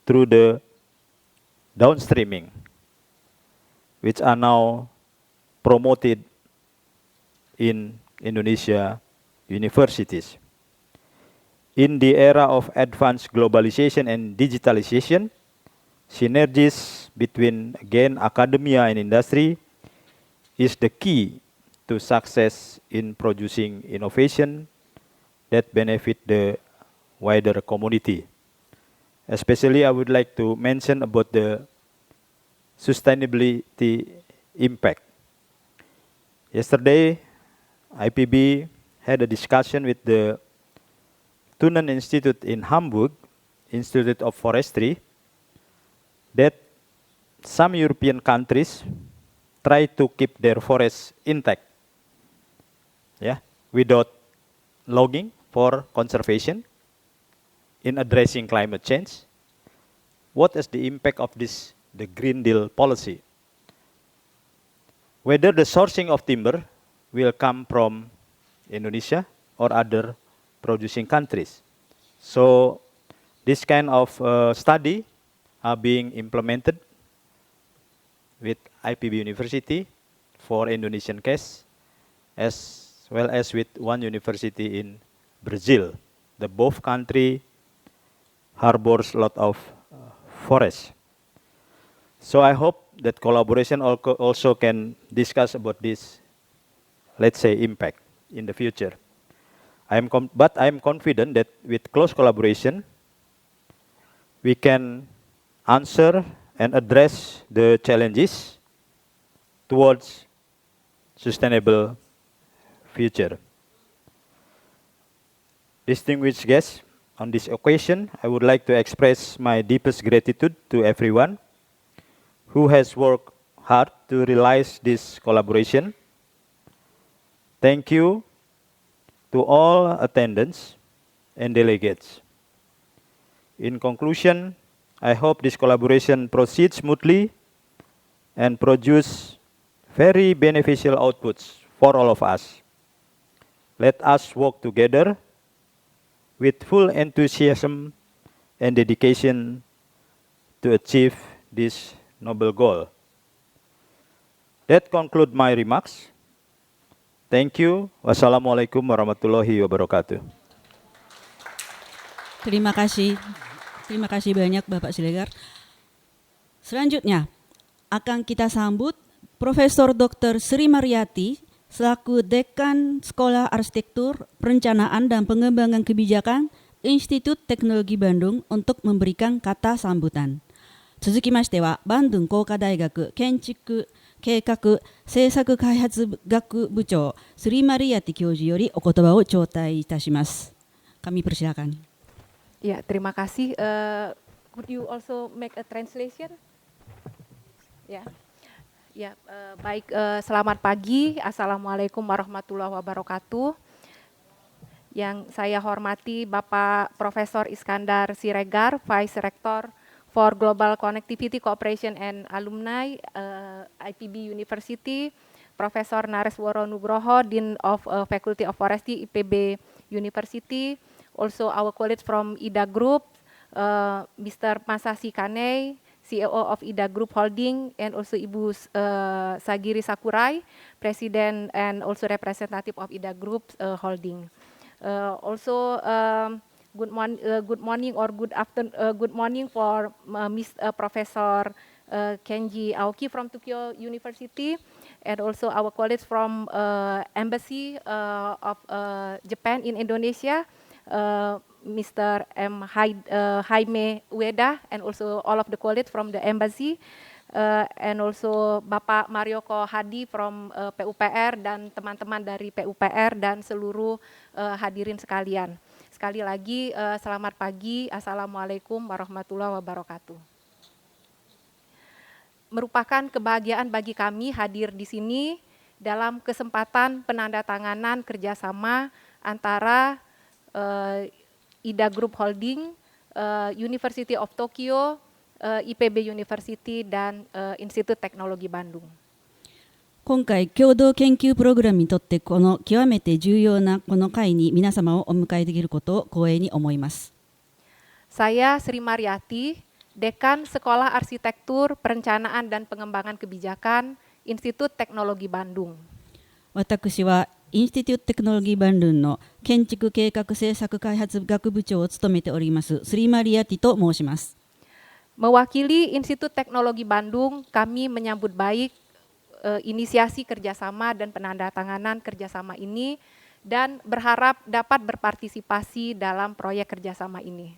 through the downstreaming, which are now promoted in Indonesia universities. In the era of advanced globalization and digitalization, synergies between, again, academia and industry is the key to success in producing innovation that benefit the wider community. Especially, I would like to mention about the sustainability impact. Yesterday, IPB had a discussion with the Thunen Institute in Hamburg, Institute of Forestry, that some European countries try to keep their forests intact, without logging for conservation in addressing climate change. What is the impact of this, the Green Deal policy? Whether the sourcing of timber will come from Indonesia or other producing countries. So this kind of study are being implemented with IPB University for Indonesian case, as well as with one university in Brazil. The both country harbors a lot of forests. So I hope that collaboration also can discuss about this, let's say, impact in the future. But I am confident that with close collaboration, we can answer and address the challenges towards sustainable future. Distinguished guests, on this occasion, I would like to express my deepest gratitude to everyone who has worked hard to realize this collaboration. Thank you to all attendants and delegates. In conclusion, I hope this collaboration proceeds smoothly and produce very beneficial outputs for all of us. Let us work together with full enthusiasm and dedication to achieve this noble goal. That concludes my remarks. Thank you. Wassalamualaikum warahmatullahi wabarakatuh. Terima kasih. Terima kasih banyak Bapak Siregar. Selanjutnya akan kita sambut Profesor Dr. Sri Mariati selaku Dekan Sekolah Arsitektur, Perencanaan dan Pengembangan Kebijakan Institut Teknologi Bandung untuk memberikan kata sambutan. 続きましては、バンドゥン工科大学建築計画政策開発学部長スリマリヤティ教授よりお言葉を頂戴いたします。Kami persilakan. Ya, terima kasih. Could you also make a translation? Ya, ya, baik. Selamat pagi. Assalamualaikum warahmatullahi wabarakatuh. Yang saya hormati Bapak Profesor Iskandar Siregar, Vice Rector for Global Connectivity Cooperation and Alumni, IPB University, Profesor Nareswara Nugroho, Dean of Faculty of Forestry, IPB University, also our colleagues from IDA Group, Mr. Masashi Kanei, CEO of IDA Group Holding, and also Ibu Sagiri Sakurai, President and also representative of IDA Group Holding. Good morning or good afternoon. Good morning for Professor Kenji Aoki from Tokyo University, and also our colleagues from Embassy of Japan in Indonesia, Mr. Jaime Ueda, and also all of the colleagues from the Embassy, and also Bapak Marioko Hadi from PUPR dan teman-teman dari PUPR dan seluruh hadirin sekalian. Sekali lagi, selamat pagi. Assalamualaikum warahmatullahi wabarakatuh. Merupakan kebahagiaan bagi kami hadir di sini dalam kesempatan penandatanganan kerjasama antara IDA Group Holding, University of Tokyo, IPB University, dan Institut Teknologi Bandung. 今回共同研究プログラムにとってこの極めて重要なこの会に皆様をお迎えできることを光栄に思います。 Saya Sri Mariati, Dekan Sekolah Arsitektur, Perencanaan dan Pengembangan Kebijakan, Institut Teknologi Bandung. 私はインスティテュートテクノロジーバンドゥンの建築計画政策開発学部長を務めておりますスリマリアティと申します。 Mewakili Institut Teknologi Bandung, kami menyambut baik inisiasi kerjasama dan penandatanganan kerjasama ini dan berharap dapat berpartisipasi dalam proyek kerjasama ini.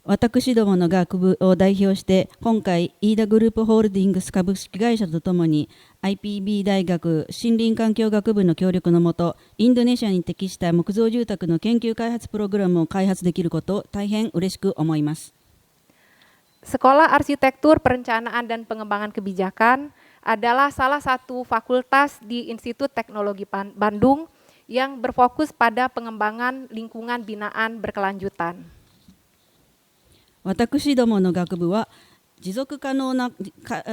私どもの学部を代表して今回イーダグループホールディングス株式会社とともに IPB 大学森林環境学部の協力のもとインドネシアに適した木造住宅の研究開発プログラムを開発できることを大変嬉しく思います。 Sekolah Arsitektur, Perencanaan dan Pengembangan Kebijakan adalah salah satu fakultas di Institut Teknologi Bandung yang berfokus pada pengembangan lingkungan binaan berkelanjutan. 私どもの学部は持続可能な家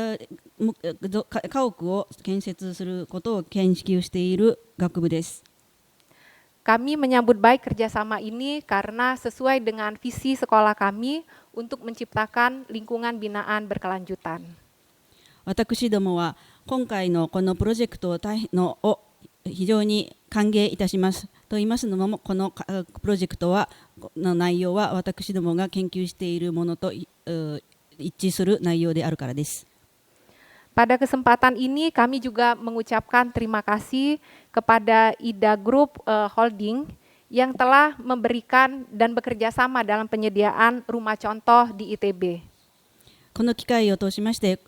屋を建設することを研究している学部です。 Kami menyambut baik kerjasama ini karena sesuai dengan visi sekolah kami untuk menciptakan lingkungan binaan berkelanjutan. 私どもは今回のこのプロジェクトを非常に歓迎いたします。と言いますのもこのプロジェクトの内容は私どもが研究しているものと一致する内容であるからです。 Pada kesempatan ini kami juga mengucapkan terima kasih kepada IDA Group Holding yang telah memberikan dan bekerja sama dalam penyediaan rumah contoh di ITB. この機会を通しまして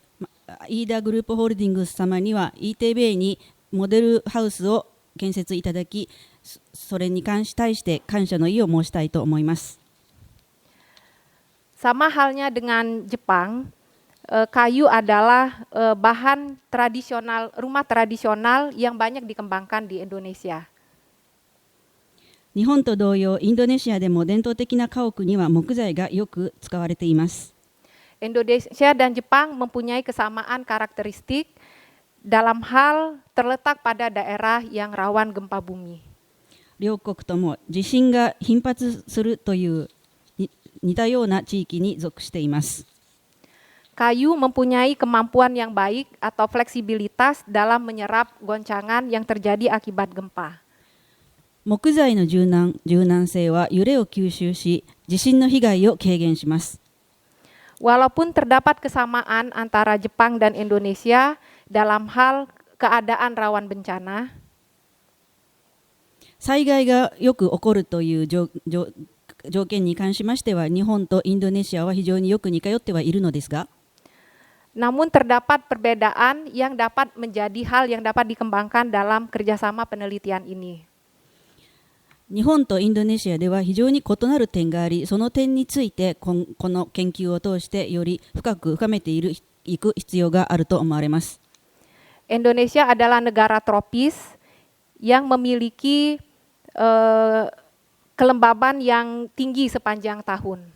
イーダグループホールディングス様には ITB にモデルハウスを建設いただき、それに対して感謝の意を申したいと思います。 Sama halnya dengan Jepang, kayu adalah bahan tradisional, rumah tradisional yang banyak dikembangkan di Indonesia. 日本と同様、インドネシアでも伝統的な家屋には木材がよく使われています。 Indonesia dan Jepang mempunyai kesamaan karakteristik dalam hal terletak pada daerah yang rawan gempa bumi. 両国とも地震が頻発するという似たような地域に属しています。 Kayu mempunyai kemampuan yang baik atau fleksibilitas dalam menyerap goncangan yang terjadi akibat gempa. 木材の柔軟性は揺れを吸収し、地震の被害を軽減します。 Walaupun terdapat kesamaan antara Jepang dan Indonesia dalam hal keadaan rawan bencana, 災害がよく起こるという条件に関しましては、日本とインドネシアは非常によく似通ってはいるのですが、 namun terdapat perbedaan yang dapat menjadi hal yang dapat dikembangkan dalam kerjasama penelitian ini. 日本とインドネシアでは非常に異なる点があり、その点についてこの研究を通してより深く深めていく必要があると思われます。 Indonesia adalah negara tropis yang memiliki kelembaban yang tinggi sepanjang tahun.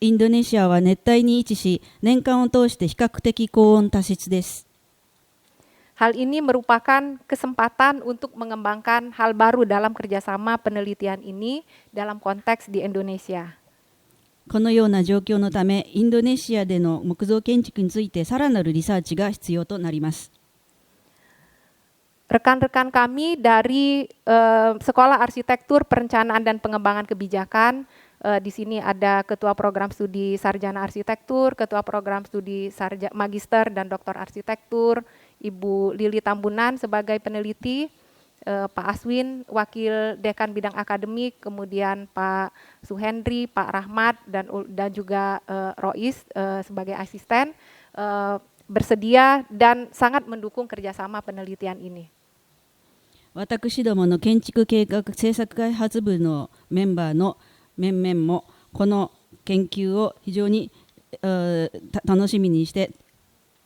インドネシアは熱帯に位置し、年間を通して比較的高温多湿です。 Hal ini merupakan kesempatan untuk mengembangkan hal baru dalam kerjasama penelitian ini dalam konteks di Indonesia. このような状況のため、インドネシアでの木造建築についてさらなるリサーチが必要となります。 Rekan-rekan kami dari Sekolah Arsitektur, Perencanaan dan Pengembangan Kebijakan, di sini ada Ketua Program Studi Sarjana Arsitektur, Ketua Program Studi Magister dan Doktor Arsitektur, Ibu Lili Tambunan sebagai peneliti, Pak Aswin, Wakil Dekan Bidang Akademik, kemudian Pak Suhendri, Pak Rahmat, dan juga Rois sebagai asisten, bersedia dan sangat mendukung kerjasama penelitian ini. 私どもの建築計画政策開発部のメンバーの面々もこの研究を非常に楽しみにして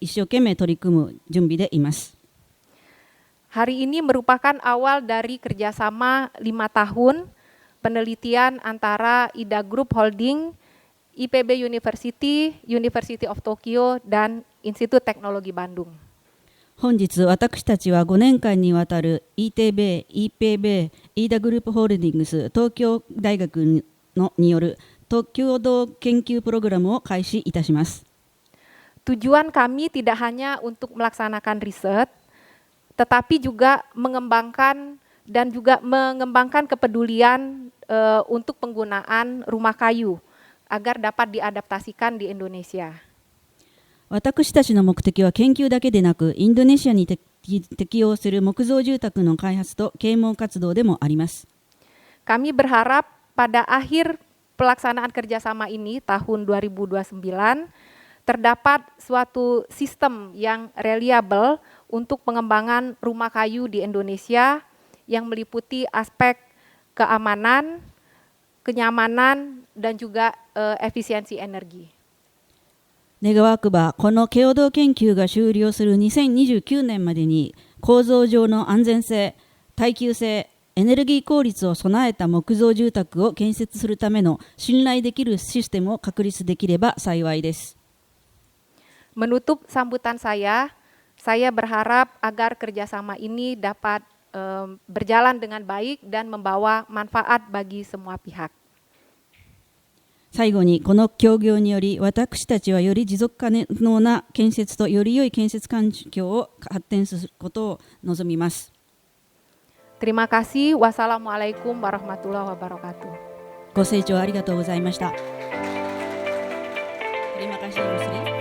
一生懸命取り組む準備でいます。 Hari ini merupakan awal dari kerjasama 5 tahun penelitian antara IDA Group Holding, IPB University, University of Tokyo, dan Institut Teknologi Bandung. 本日私たちは5年間にわたる ETB、EPB、イーダグループホールディングス東京大学による共同研究プログラムを開始いたします。Tujuan kami tidak hanya untuk melaksanakan riset, tetapi juga mengembangkan kepedulian untuk penggunaan rumah kayu agar dapat diadaptasikan di Indonesia. 私たちの目的は研究だけでなく、インドネシアに適用する木造住宅の開発と啓蒙活動でもあります。Kami berharap pada akhir pelaksanaan kerjasama ini tahun 2029 terdapat suatu sistem yang reliable untuk pengembangan rumah kayu di Indonesia yang meliputi aspek keamanan, kenyamanan, dan juga efisiensi energi. 願わくば、この共同研究が終了する2029年までに構造上の安全性、耐久性、エネルギー効率を備えた木造住宅を建設するための信頼できるシステムを確立できれば幸いです。Menutup sambutan saya berharap agar kerjasama ini dapat berjalan dengan baik dan membawa manfaat bagi semua pihak. 最後に、この協業により私たちはより持続可能な建設とより良い建設環境を発展することを望みます。Terima kasih. Wassalamualaikum warahmatullahi wabarakatuh. ご清聴ありがとうございました。Terima kasih, Musri.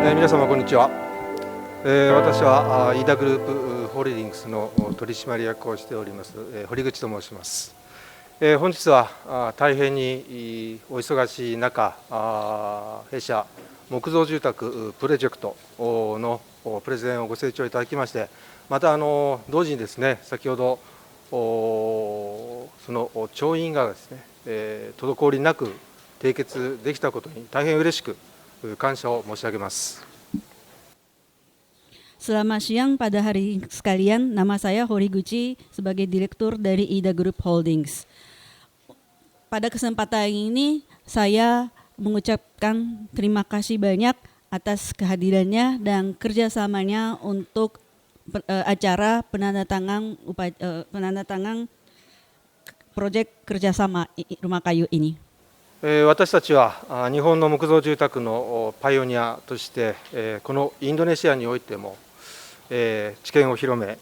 皆様こんにちは。私はイーダグループホールディングスの取締役をしております堀口と申します。本日は大変にお忙しい中、弊社木造住宅プロジェクトのプレゼンをご清聴いただきまして、また同時にですね、先ほどその調印がですね、滞りなく締結できたことに大変嬉しく感謝を申し上げます。Selamat siang pada hari sekalian, nama saya Horiguchi sebagai direktur dari IDA Group Holdings. Pada kesempatan ini saya mengucapkan terima kasih banyak atas kehadirannya dan kerjasamanya untuk acara penandatangan proyek kerjasama rumah kayu ini. 私たちは日本の木造住宅のパイオニアとしてこのインドネシアにおいても知見を広め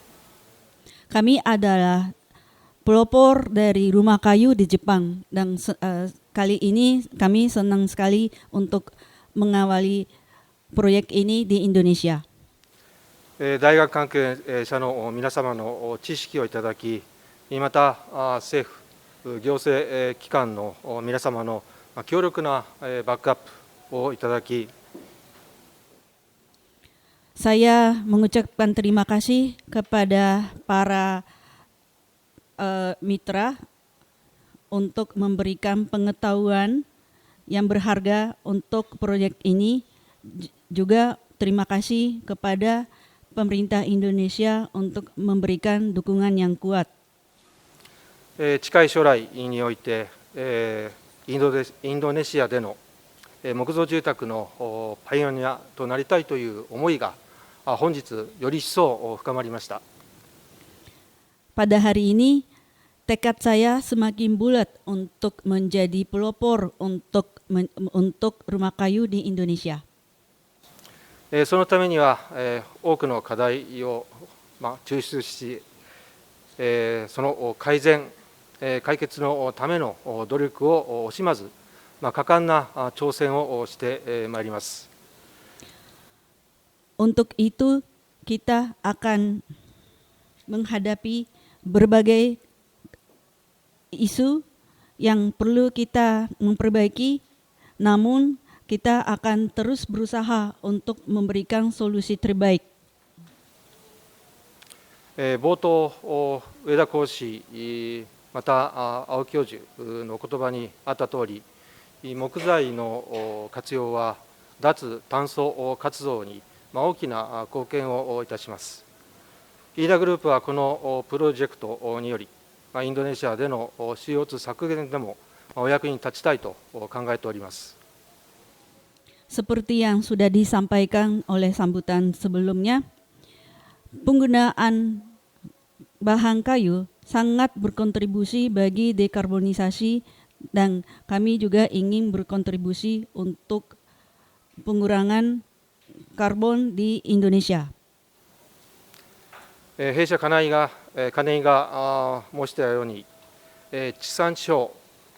Kami adalah pelopor dari rumah kayu di Jepang dan kali ini kami senang sekali untuk mengawali proyek ini di Indonesia. 大学関係者の皆様の知識をいただき、また政府、行政機関の皆様の強力なバックアップをいただき、 Saya mengucapkan terima kasih kepada para mitra untuk memberikan pengetahuan yang berharga untuk proyek ini. Juga terima kasih kepada pemerintah Indonesia untuk memberikan dukungan yang kuat. 近い将来において、インドネシアでの木造住宅のパイオニアとなりたいという思いが本日より一層深まりました。 Pada hari ini, tekad saya semakin bulat untuk menjadi pelopor untuk rumah kayu di Indonesia. そのためには多くの課題を抽出し、その改善、解決のための努力を惜しまず、果敢な挑戦をしてまいります。 Untuk itu, kita akan menghadapi berbagai isu yang perlu kita memperbaiki, namun kita akan terus berusaha untuk memberikan solusi terbaik. 冒頭、上田講師、また青教授の言葉にあったとおり、木材の活用は脱炭素活動に大きな貢献をいたします。飯田グループはこのプロジェクトにより、インドネシアでの CO2 削減でもお役に立ちたいと考えております。 Seperti yang sudah disampaikan oleh sambutan sebelumnya, penggunaan bahan kayu sangat berkontribusi bagi dekarbonisasi dan kami juga ingin berkontribusi untuk pengurangan karbon di Indonesia. 弊社金井が申したように、地産地消、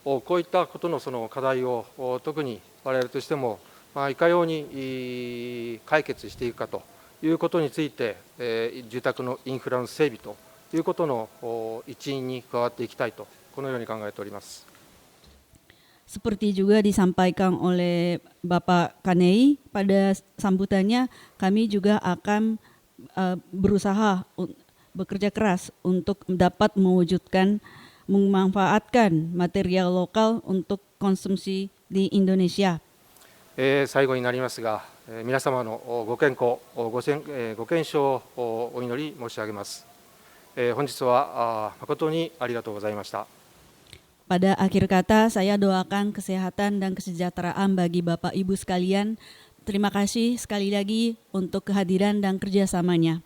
こういったことのその課題を特に我々としてもいかように解決していくかということについて、住宅のインフラの整備ということの一員に加わっていきたいと、このように考えております。 Seperti juga disampaikan oleh Bapak Kanei pada sambutannya, kami juga akan berusaha bekerja keras untuk dapat mewujudkan memanfaatkan material lokal untuk konsumsi di Indonesia. 最後になりますが、皆様のご健康、ご健勝をお祈り申し上げます。本日は誠にありがとうございました。 Pada akhir kata, saya doakan kesehatan dan kesejahteraan bagi Bapak Ibu sekalian. Terima kasih sekali lagi untuk kehadiran dan kerjasamanya.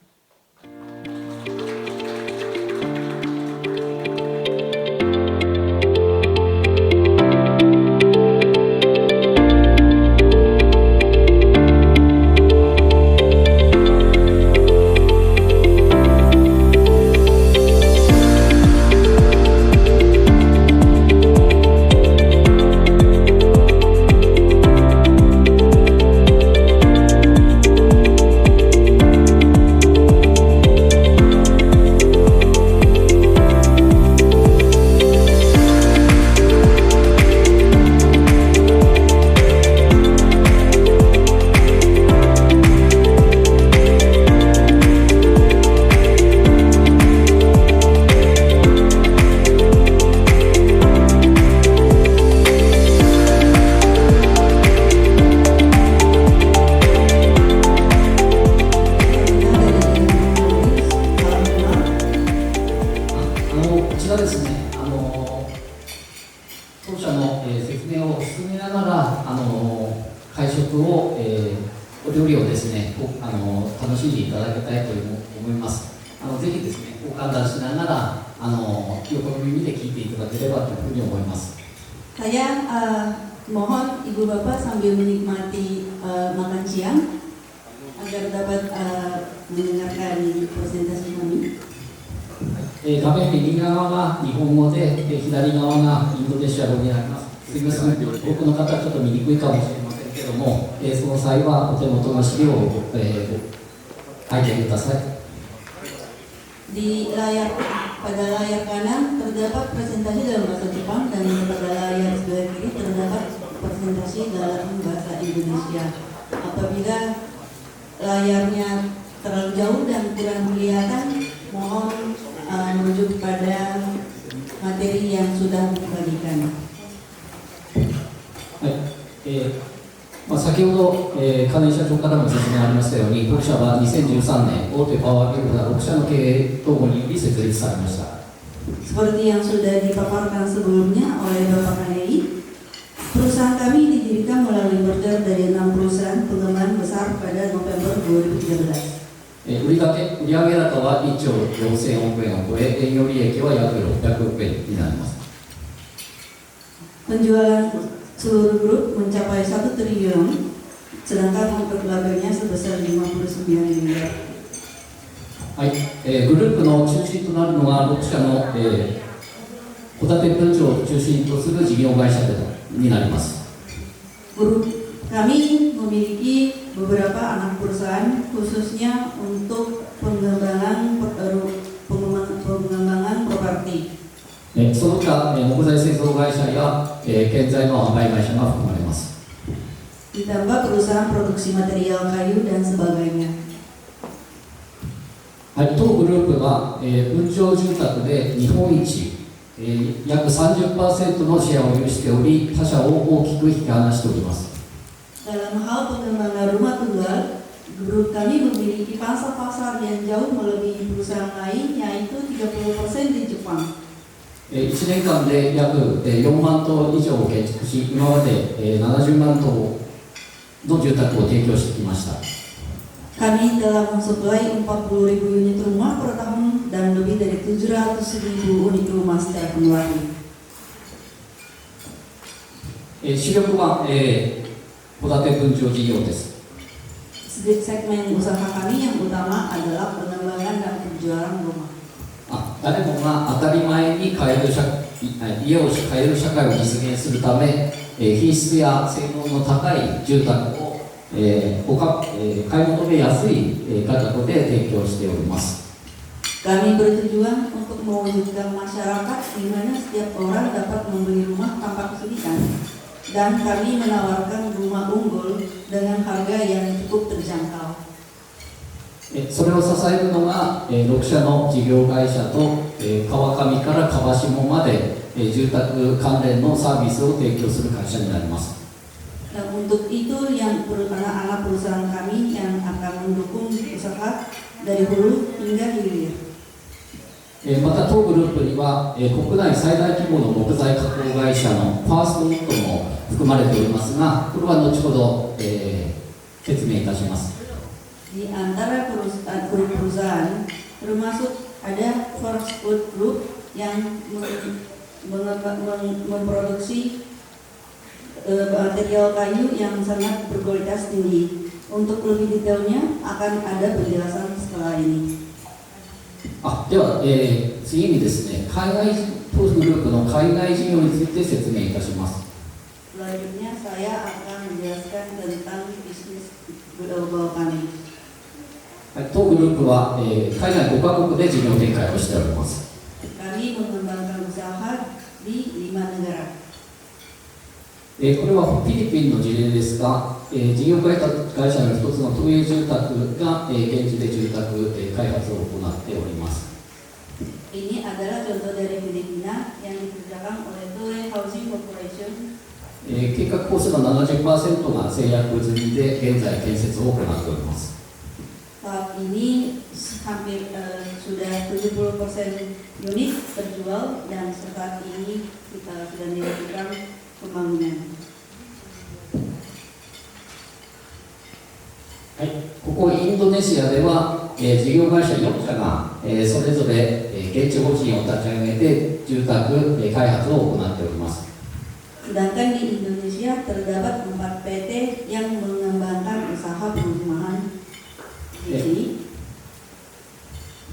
Saya mohon Ibu Bapak sambil menikmati makan siang agar dapat mendengarkan presentasi kami. 画面右側が日本語で、左側がインドネシア語になります。すみません、多くの方はちょっと見にくいかもしれませんけども、その際はお手元の資料を、拝見ください。 Di layar pada layar kanan terdapat presentasi dalam bahasa Jepang dan pada layar sebelah kiri terdapat presentasi dalam bahasa Indonesia. Apabila layarnya terlalu jauh dan kurang kelihatan, mohon merujuk pada materi yang sudah dibagikan. はい先ほど、金井社長からも説明ありましたように、当社は2013年、大手パワービルダー6社の経営統合により設立されました。 Seperti yang sudah dipaparkan sebelumnya oleh Bapak Kanei, perusahaan kami didirikan melalui merger dari 6 perusahaan pengembangan besar pada November 2013. 売上高は1兆4000億円を超え、営業利益は約600億円になります。 Penjualan seluruh grup mencapai 1 triliun, sedangkan untuk labanya sebesar 59 miliar. はい、グループの中心となるのは6社の、ホタテ分庁を中心とする事業会社になります。 Grup kami memiliki beberapa anak perusahaan khususnya untuk pengembangan properti. その他、木材製造会社や、建材の販売会社が含まれます。 Ditambah perusahaan produksi material kayu dan sebagainya. はい、当グループは、分譲住宅で日本一、約 30% のシェアを有しており、他社を大きく引き離しております。 Dalam hal pengembangan rumah tunggal, grup kami memiliki pangsa pasar yang jauh melebihi perusahaan lain, yaitu 30% di Jepang. 1年間で約4万棟以上を建築し、今まで70万棟の住宅を提供してきました。 Kami telah mensuplai 40.000 unit rumah per tahun dan lebih dari 700.000 unit rumah secara kembali. 主力は、ホタテ分譲事業です。 Segmen usaha kami yang utama adalah pengembangan dan penjualan rumah. 誰もが当たり前に買える家を買える社会を実現するため、品質や性能の高い住宅を、買い求めやすい価格で提供しております。 Kami bertujuan untuk mewujudkan masyarakat di mana setiap orang dapat membeli rumah tanpa kesulitan, dan kami menawarkan rumah unggul dengan harga yang cukup terjangkau. それを支えるのが6社の事業会社と川上から川下まで住宅関連のサービスを提供する会社になります。 Dan untuk itu yang anak-anak perusahaan kami yang akan mendukung usaha dari hulu hingga hilir. また当グループには国内最大規模の木材加工会社のファーストウッドも含まれておりますが、これは後ほど、説明いたします。 Di antara perusahaan termasuk ada First Food Group yang memproduksi material kayu yang sangat berkualitas tinggi. Untuk lebih detailnya akan ada penjelasan setelah ini. では、次にですね、当グループの海外事業について説明いたします。 Selanjutnya saya akan menjelaskan tentang bisnis global kami. 当グループは、海外5カ国で事業展開をしております。 Kami mengembangkan usaha di 5 negara. これはフィリピンの事例ですが、事業会社の一つの都営住宅が、現地で住宅、開発を行っております。 Ini adalah contoh dari Filipina yang dikerjakan oleh Toei Housing Corporation. 計画コストの 70% が制約済みで現在建設を行っております。 Saat ini hampir sudah 70% unit terjual dan saat ini kita sudah dilakukan pembangunan. はい、ここインドネシアでは、事業会社4社が、それぞれ、現地法人を立ち上げて住宅、開発を行っております。 Sedangkan di Indonesia terdapat 4 PT yang mengembangkan usaha perumahan di sini.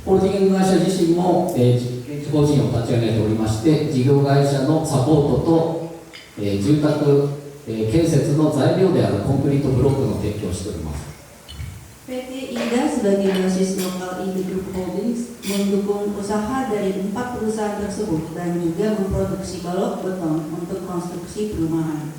ホールディング会社自身も、現地法人を立ち上げておりまして、事業会社のサポートと、住宅、建設の材料であるコンクリートブロックの提供をしております。PT Indah sebagai basis lokal Indo Group Holdings mendukung usaha dari 4 perusahaan tersebut dan juga memproduksi balok beton untuk konstruksi perumahan.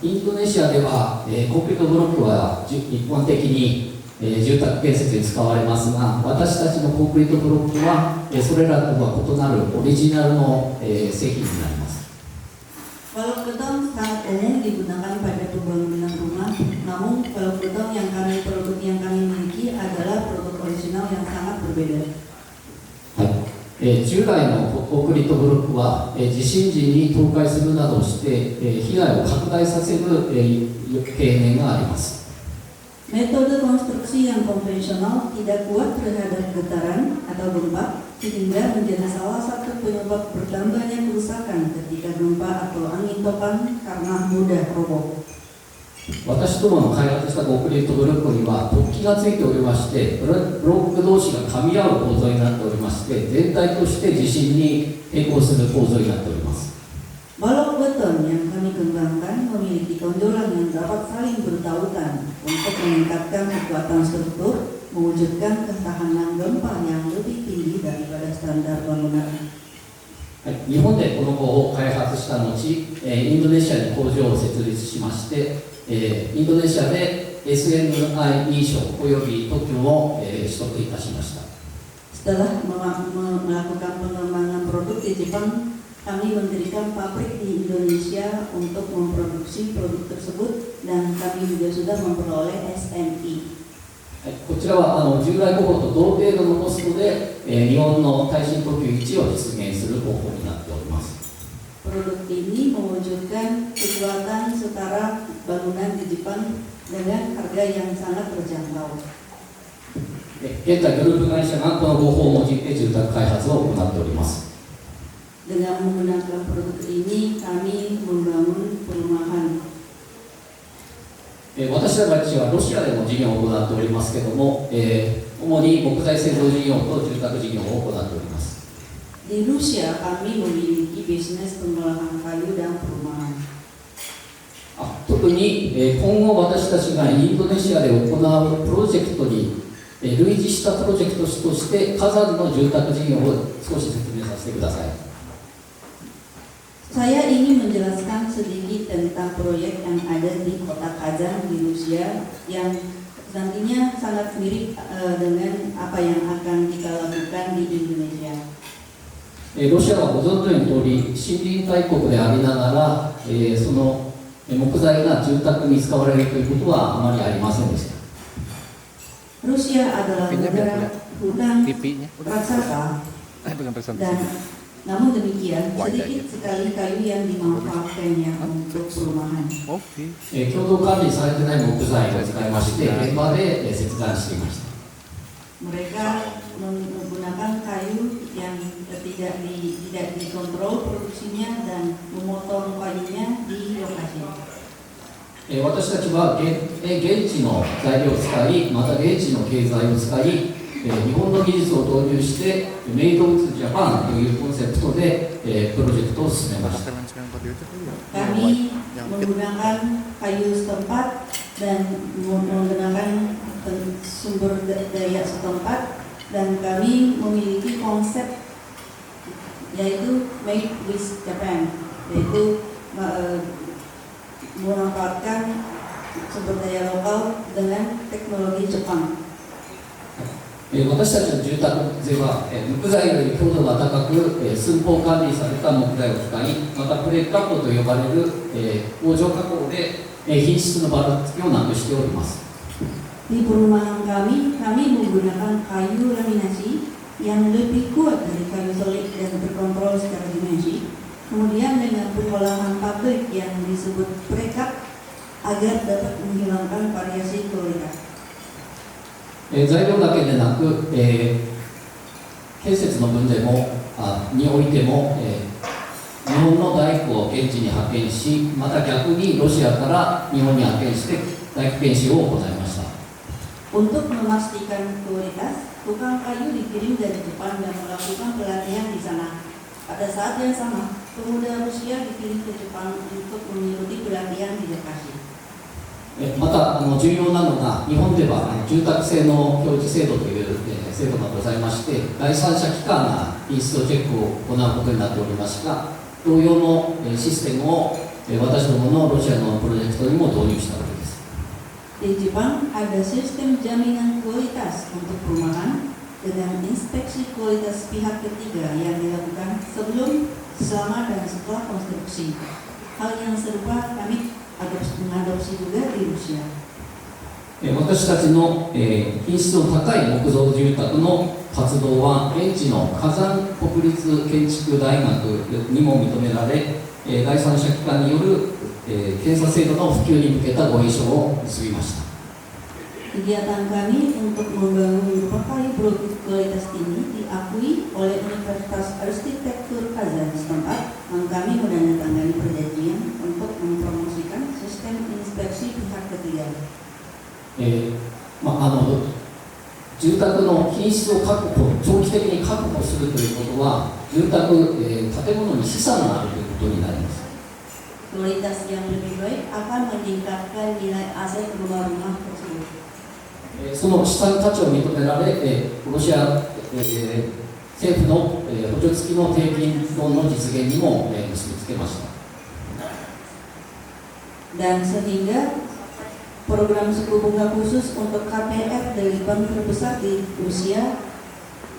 インドネシアでは、コンクリートブロックは一般的に、住宅建設に使われますが、私たちのコンクリートブロックは、それらとは異なるオリジナルの、製品になります。Balok beton sangat umum digunakan pada pembangunan rumah, namun balok beton produk yang kami miliki adalah produk orisinal yang sangat berbeda. 従来のコンクリートブロックは、地震時に倒壊するなどして、被害を拡大させる、懸念があります。Metode konstruksi yang konvensional tidak kuat terhadap getaran atau gempa, sehingga menjadi salah satu penyebab bertambahnya kerusakan ketika gempa atau angin topan karena mudah roboh. 私どもの開発したコンクリートブロックには突起がついておりまして、ブロック同士が噛み合う構造になっておりまして、全体として地震に抵抗する構造になっております。 Balok beton yang kami kembangkan memiliki tonjolan yang dapat saling bertautan untuk meningkatkan kekuatan struktur, mewujudkan ketahanan gempa yang lebih tinggi daripada standar bangunan. 日本でこの子を開発した後、インドネシアに工場を設立しまして、インドネシアで SNI 認証および特許を、取得いたしました。 Setelah melakukan pengembangan produk di Jepang, kami mendirikan pabrik di Indonesia untuk memproduksi produk tersebut dan kami juga sudah memperoleh SNI. こちらは従来工法と同程度のコストで、日本の耐震特許1を実現する方法になっております。 Produk ini mewujudkan kekuatan setara bangunan di Jepang dengan harga yang sangat terjangkau. 現在グループ会社がこの方法を用いて住宅開発を行っております。 Dengan menggunakan produk ini, kami membangun perumahan. 私たちはロシアでも事業を行っておりますけれども、主に木材製造事業と住宅事業を行っております。 Di Rusia, kami memiliki bisnis pengolahan kayu dan perumahan. 特に、今後私たちがインドネシアで行うプロジェクトに、類似したプロジェクトとして火山の住宅事業を少し説明させてください。 Saya ingin menjelaskan sedikit tentang proyek yang ada di kota Kazan di Rusia yang nantinya sangat mirip dengan apa yang akan kita lakukan di Indonesia. ロシアはご存知の通り、森林大国でありながら、その木材が住宅に使われるということはあまりありませんでした。 Rusia adalah negara hutan raksasa dan namun demikian sedikit sekali kayu yang dimanfaatkannya untuk perumahan. 共同管理されてない木材を使いまして、現場で切断していました。 Mereka menggunakan kayu yang tidak dikontrol produksinya dan memotong kayunya di lokasi. 私たちは現地の材料を使い、また現地の経済を使い、日本の技術を導入してメイド・イン・ジャパンというコンセプトでプロジェクトを進めました。 Kami menggunakan kayu setempat dan menggunakan sumber daya setempat dan kami memiliki konsep yaitu Made with Japan, yaitu memanfaatkan sumber daya lokal dengan teknologi Jepang. 私たちの住宅では木材より強度が高く寸法管理された木材を使い、またプレートカットと呼ばれる工場加工で品質のばらつきをなくしております。 Di perumahan kami menggunakan kayu laminasi yang lebih kuat dari kayu solid dan terkontrol secara dimensi. Kemudian dengan pengolahan pabrik yang disebut precut agar dapat menghilangkan variasi kualitas. 材料だけでなく、建設の分でもにおいても、日本の大工を現地に派遣し、また逆にロシアから日本に派遣して大工研修を行いました。 Untuk memastikan kualitas, tukang kayu dikirim dari Jepang dan melakukan pelatihan di sana. Pada saat yang sama, pemuda Rusia dipilih ke Jepang untuk mengikuti pelatihan di Bekasi. また重要なのが、日本では住宅性の表示制度という制度がございまして、第三者機関が品質チェックを行うことになっておりますが、同様のシステムを私どものロシアのプロジェクトにも導入したわけです。 Di Jepang ada sistem jaminan kualitas untuk perumahan dengan inspeksi kualitas pihak ketiga yang dilakukan sebelum, selama, dan setelah konstruksi. Hal yang serupa kami mengadopsi juga di Rusia. 私たちの品質の高い木造住宅の活動は現地の火山国立建築大学にも認められ、第三者機関による検査制度の普及に向けた合意書を結びました。 Kegiatan kami untuk membangun rumah kayu berkualitas tinggi diakui oleh Universitas Arsitektur Kazan setempat, dan kami menandatangani perjanjian untuk mempromosikan sistem inspeksi pihak ketiga. 住宅の品質を確保、長期的に確保するということは、建物に資産があるということになります。 Kualitas yang lebih baik akan meningkatkan nilai aset rumah-rumah tersebut. その資産価値を認められ、ロシア政府の補助付きの低金ローンの実現にも結びつけました。 Dan sehingga program suku bunga khusus untuk KPF dari bank terbesar di Rusia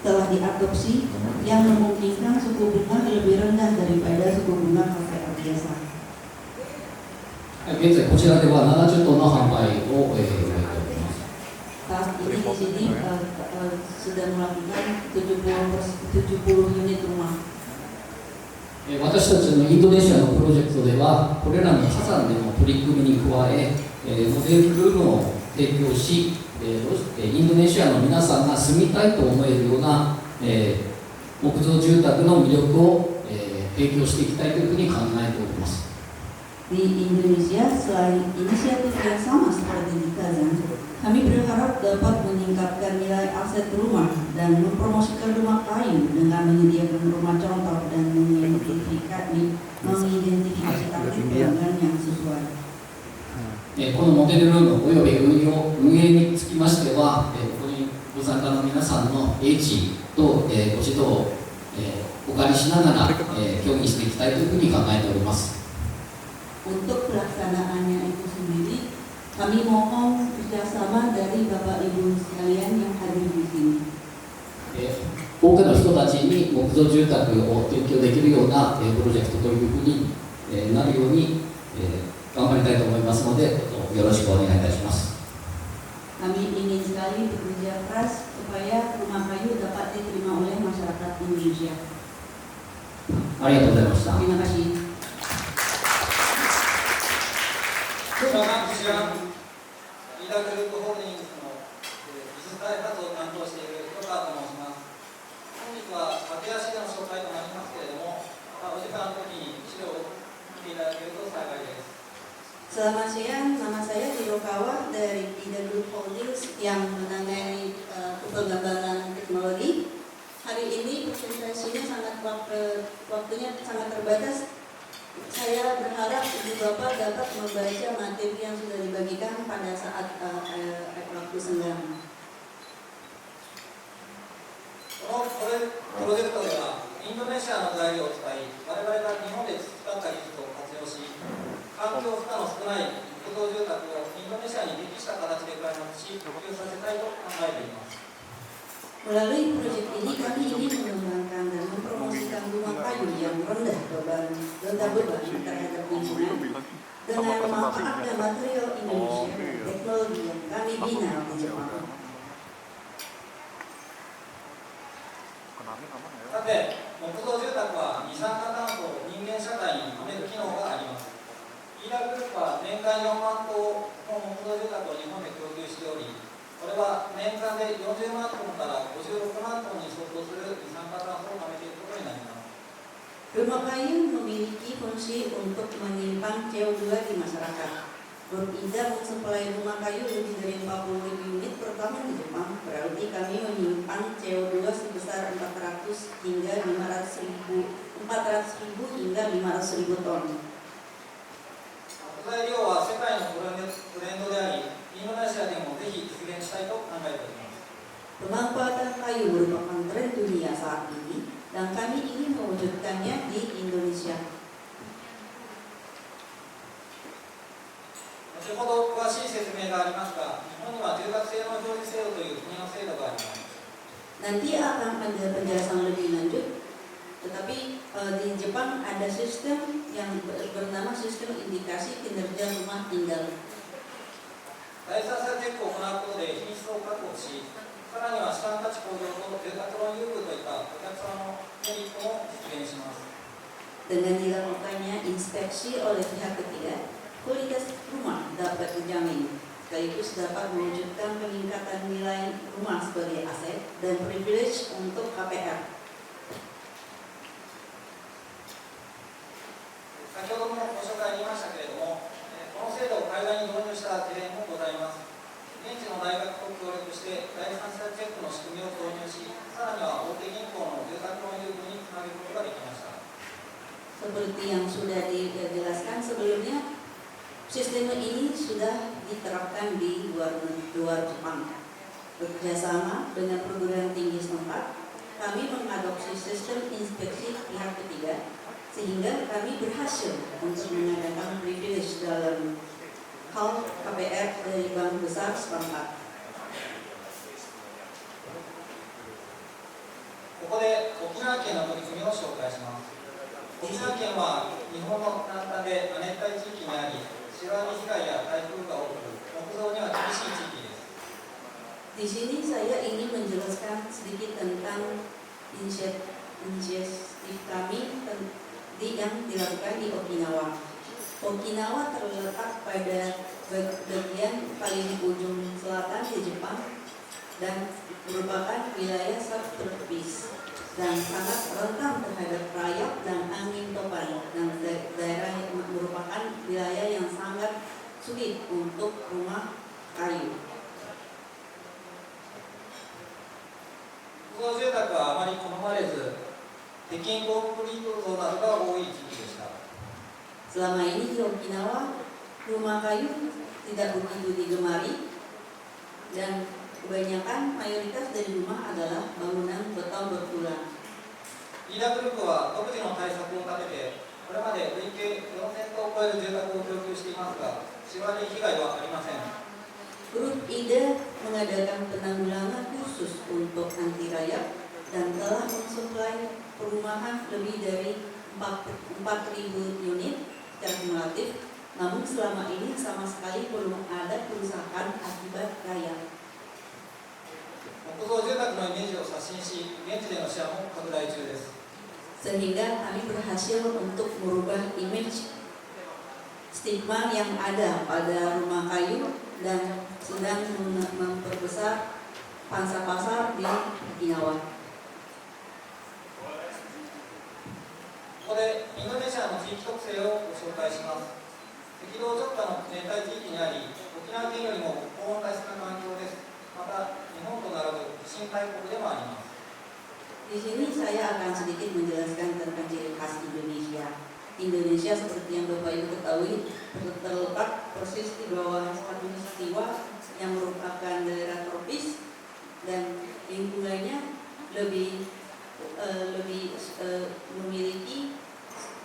telah diadopsi yang memungkinkan suku bunga lebih rendah daripada suku bunga KPF biasa. 現在こちらでは70トンの販売をやっております。 Saat ini di sini sedang melakukan 70 unit rumah. 私たちのインドネシアのプロジェクトでは、これらの火山での取り組みに加え、モデルルームを提供し、インドネシアの皆さんが住みたいと思えるような、木造住宅の魅力を、提供していきたいというふうに考えております。 Di Indonesia, selain inisiatif yang sama seperti di Kazan, kami berharap dapat meningkatkan nilai aset rumah dan mempromosikan rumah kayu dengan menyediakan rumah contoh dan mengidentifikasi target pelanggan yang sesuai. このモデルルームおよび運営につきましては、ここにご参加の皆さんの英知と、ご指導を、お借りしながら、協議していきたいというふうに考えております。 Untuk pelaksanaannya itu sendiri, kami mohon kerjasama dari Bapak Ibu sekalian yang hadir di sini. 多くの人たちに木造住宅を提供できるようなプロジェクトというふうになるように頑張りたいと思いますので、よろしくお願いいたします。 Kami ingin sekali bekerja keras supaya rumah kayu dapat diterima oleh masyarakat Indonesia. ありがとうございました。 Terima kasih. Selamat siang, Ida Group Holdings の技術開発を担当している黒川と申します。本日は駆け足での紹介となりますけれども、お時間の時に資料を見ていただけると幸いです。 Selamat siang, nama saya Hirokawa dari Ida Group Holdings yang menangani pengembangan teknologi. Hari ini presentasinya waktunya sangat terbatas. Saya berharap Ibu Bapak dapat membaca materi yang sudah dibagikan pada saat waktu senggang. このプロジェクトでは、インドネシアの材料を使い、我々が日本で培った技術を活用し、環境負荷の少ない木造住宅をインドネシアに適した形で開発し、普及させたいと考えています。 Melalui proyek ini kami ingin mengembangkan dan mempromosikan rumah kayu yang rendah beban terhadap lingkungan dengan memanfaatkan material Indonesia dan teknologi yang kami bina di Jepang. さて、木造住宅は二酸化炭素を人間社会に埋める機能があります。イーラグループは年間4万棟の木造住宅を日本で供給しており、これは年間で40万トンから56万トンに相当する二酸化炭素を貯めていることになります。 Rumah kayu memiliki fungsi untuk menyimpan CO2 di masyarakat. Grup Ida mensuplai rumah kayu lebih dari 40.000 unit per tahun di Jepang. Berarti kami menyimpan CO2 sebesar 400 hingga 500.000 400.000 hingga 500.000 ton. 木材量は世界のトレンドであり、インドネシアでもぜひ実現したいと考えております。 Pemanfaatan kayu merupakan tren dunia saat ini dan kami ingin mewujudkannya di Indonesia. 後ほど詳しい説明がありますが、日本には住宅性能表示制度という国の制度があります。 Nanti akan ada penjelasan lebih lanjut, tetapi di Jepang ada sistem yang bernama sistem indikasi kinerja rumah tinggal. 第三者チェックを行うことで品質を確保し、さらには資産価値向上と住宅ローン優遇といったお客様のメリットも実現します。 Dengan dilakukannya inspeksi oleh pihak ketiga, kualitas rumah dapat dijamin, sekaligus dapat mewujudkan peningkatan nilai rumah sebagai aset dan privilege untuk KPR. 先ほどもご紹介ありましたけれども、この制度を海外に導入した事例もございます。現地の大学と協力して第三者チェックの仕組みを導入し、さらには大手銀行の住宅ローン優遇につなげることができました。 Seperti yang sudah dijelaskan sebelumnya, sistem ini sudah diterapkan di luar Jepang. Bekerjasama dengan perguruan tinggi setempat, kami mengadopsi sistem inspeksi pihak ketiga, sehingga kami berhasil untuk mengadakan privilege dalam hal KPR dari bank besar setempat. ここで沖縄県の取り組みを紹介します。沖縄県は日本の南端で亜熱帯地域にあり、シワリ被害や台風が多く、木造には厳しい地域です。 Di sini saya ingin menjelaskan sedikit tentang inisiatif kami yang dilakukan di Okinawa. Okinawa terletak pada bagian paling ujung selatan di Jepang dan merupakan wilayah subtropis dan sangat rentan terhadap rayap dan angin topan, dan daerah yang merupakan wilayah yang sangat sulit untuk rumah kayu. 木造住宅はあまり好まれず、鉄筋コンクリート像などが多い地域でした。 Selama ini di Okinawa, rumah kayu tidak begitu digemari dan kebanyakan mayoritas dari rumah adalah bangunan beton bertulang. 飯田グループは独自の対策を立てて、これまで累計4000棟を超える住宅を供給していますが、シワリ被害はありません。 Grup IDA mengadakan penanggulangan khusus untuk anti rayap dan telah mensuplai perumahan lebih dari 4.000 unit secara kumulatif. Namun selama ini sama sekali belum ada kerusakan akibat rayap. 木造住宅のイメージを刷新し、現地でのシェアも拡大中です。 Sehingga kami berhasil untuk merubah image stigma yang ada pada rumah kayu dan sedang memperbesar pangsa pasar di Okinawa. ここでインドネシアの地域特性をご紹介します。赤道直下の熱帯地域にあり、沖縄県よりも高温多湿な環境です。また、日本と並ぶ地震大国でもあります。 Di sini saya akan sedikit menjelaskan tentang ciri khas Indonesia. Indonesia seperti yang Bapak Ibu ketahui terletak persis di bawah khatulistiwa yang merupakan daerah tropis dan lingkungannya lebih memiliki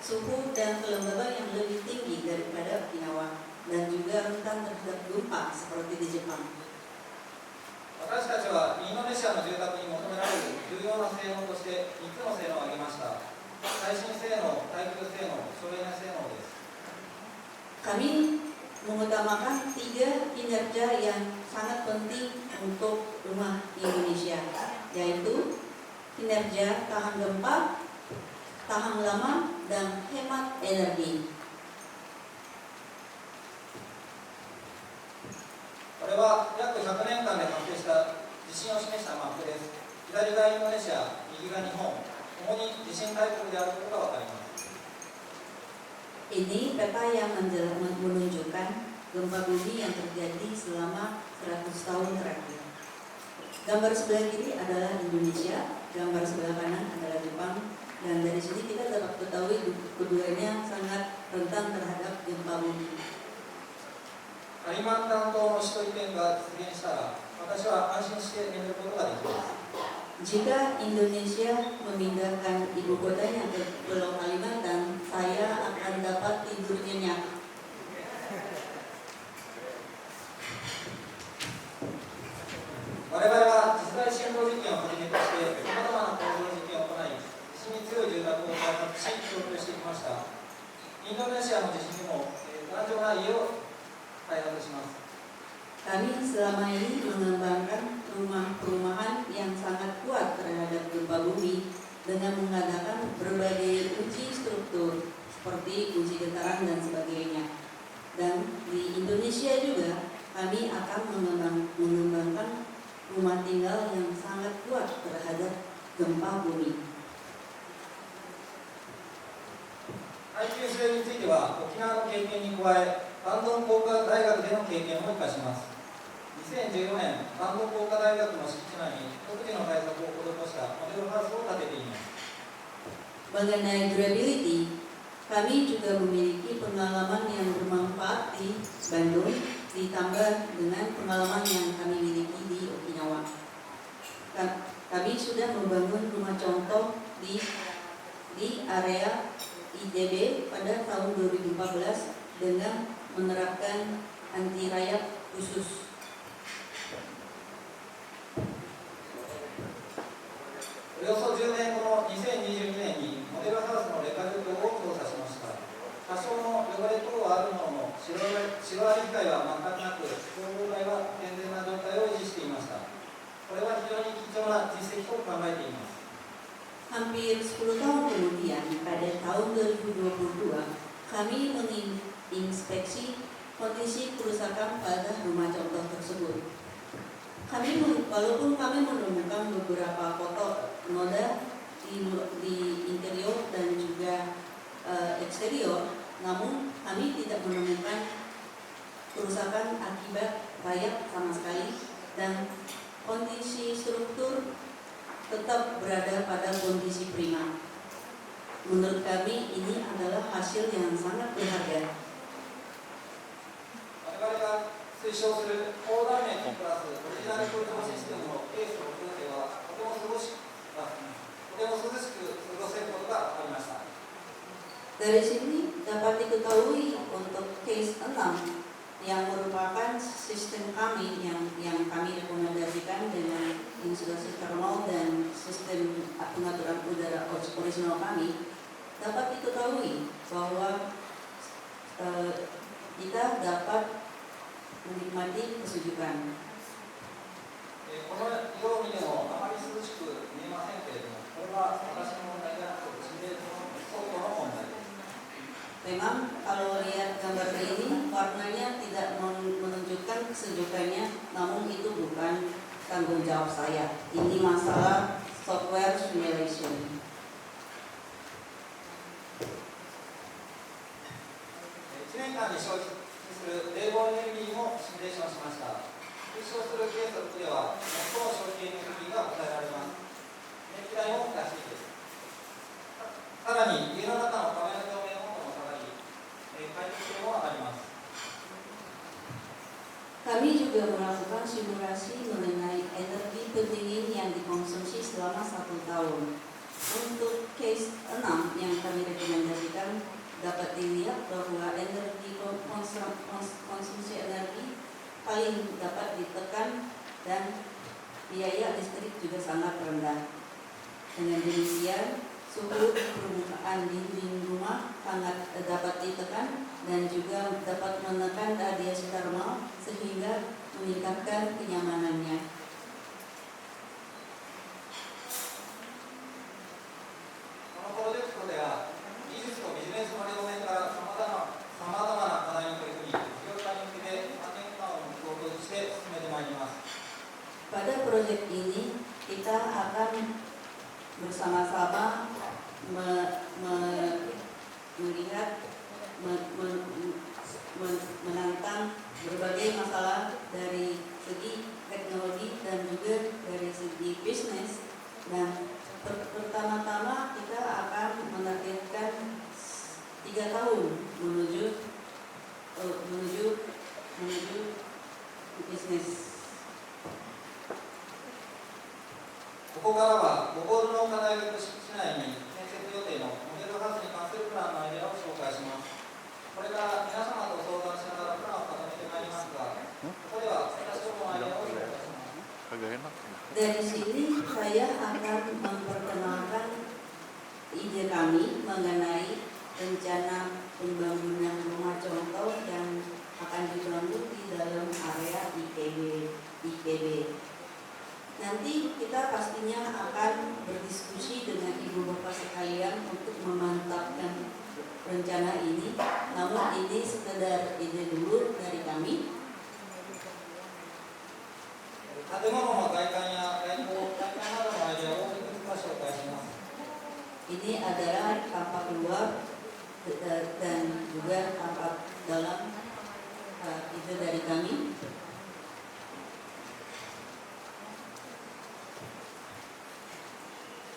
suhu dan kelembaban yang lebih tinggi daripada Okinawa dan juga rentan terhadap gempa seperti di Jepang. 私たちはインドネシアの住宅に求められる重要な性能として3つの性能を挙げました。耐震性能、耐久性能、省エネ性能です。 Kami mengutamakan 3 kinerja yang sangat penting untuk rumah di Indonesia, yaitu kinerja tahan gempa, tahan lama, dan hemat energi. これは約100年間で発生した地震を示したマップです。左がインドネシア、右が日本、ともに地震大国であることがわかります。 Ini peta yang menunjukkan gempa bumi yang terjadi selama 100 tahun terakhir. Gambar sebelah kiri adalah Indonesia, gambar sebelah kanan adalah Jepang, Dan dari sini kita dapat ketahui keduanya sangat rentan terhadap gempa bumi. カリマンタン島の首都移転が実現したら、私は安心して眠ることができます。 Jika Indonesia memindahkan ibu kotanya ke Pulau Kalimantan, saya akan dapat tidur nyenyak. 我々は実在振動実験をはじめとしてさまざまな構造実験を行い、地震に強い住宅を開発し供給してきました。インドネシアの地震でも頑丈な家を開発します。 Kami selama ini mengembangkan rumah-perumahan yang sangat kuat terhadap gempa bumi dengan mengadakan berbagai uji struktur seperti uji getaran dan sebagainya. Dan di Indonesia juga kami akan mengembangkan rumah tinggal yang sangat kuat terhadap gempa bumi. 耐久性については沖縄の経験に加え、バンドン工科大学での経験を生かします。 2014年、バンド工科大学の敷地内に独自の対策を施したモデルハウスを建てています。 Mengenai durability, kami juga memiliki pengalaman yang bermanfaat di Bandung, ditambah dengan pengalaman yang kami miliki di Okinawa. Kami sudah membangun rumah contoh di area ITB pada tahun 2014 dengan menerapkan anti rayap khusus. およそ10年後の2022年にモデルハウスの劣化状況を調査しました。多少の汚れ等はあるものの、シロアリ被害は全くなく、消防害は健全な状態を維持していました。これは非常に貴重な実績と考えています。 Hampir 10 tahun kemudian, pada tahun 2022, kami menginspeksi kondisi kerusakan pada rumah contoh tersebut. Walaupun kami menemukan beberapa noda di interior dan juga eksterior, namun kami tidak menemukan kerusakan akibat rayap sama sekali dan kondisi struktur tetap berada pada kondisi prima. Menurut kami ini adalah hasil yang sangat berharga. 我々が推奨する高断面プラスオリジナル空調システムのケースを通してはとても涼しく過ごせることが分かりました。 Dari sini dapat diketahui untuk case 6 yang merupakan sistem kami yang kami rekomendasikan dengan insulasi thermal dan sistem pengaturan udara original kami, dapat diketahui bahwa kita dapat menikmati kesejukan. この色を見てもあまり涼しく見えませんけれども、これは私の問題ではなく地形の相当の問題です。 Memang kalau lihat gambar ini warnanya tidak menunjukkan kesejukannya, namun itu bukan tanggung jawab saya. Ini masalah software simulation. 1年間に消費する冷房エネルギーもシミュレーションしました。推奨する計測では最も消費エネルギーが抑えられます。電気代も安いです。さらに家の中の壁の表面温度も下がり、快適性も上がります。 Kami juga melakukan simulasi mengenai energi pendingin yang dikonsumsi selama 1 tahun. Untuk case 6 yang kami rekomendasikan, dapat dilihat bahwa energi konsumsi energi paling dapat ditekan dan biaya listrik juga sangat rendah. Dengan demikian, suhu permukaan dinding rumah sangat dapat ditekan dan juga dapat menekan radiasi thermal sehingga meningkatkan kenyamanannya. このプロジェクトでは技術とビジネスの両面からさまざまな課題に取り組み、事業化に向けて3年間を目標として進めてまいります。 Pada proyek ini kita akan bersama-sama melihat menantang berbagai masalah dari segi teknologi dan juga dari segi bisnis, dan pertama-tama kita akan ここからはボゴールの課題学敷地内に建設予定のモデルハウスに関するプランのアイデアを紹介します。これから皆様と相談しながらプランを固めてまいりますが、ここでは私どものアイデアを紹介します。 Dari sini saya akan memperkenalkan ide kami mengenai rencana pembangunan rumah contoh yang akan dibangun di dalam area IKB. Nanti kita pastinya akan berdiskusi dengan ibu bapak sekalian untuk memantapkan rencana ini. Namun ini sekedar ide dulu dari kami. 建物の外観や外観などのアイデアをいくつか紹介します。 Ini adalah tampak luar dan juga tampak dalam ide dari kami.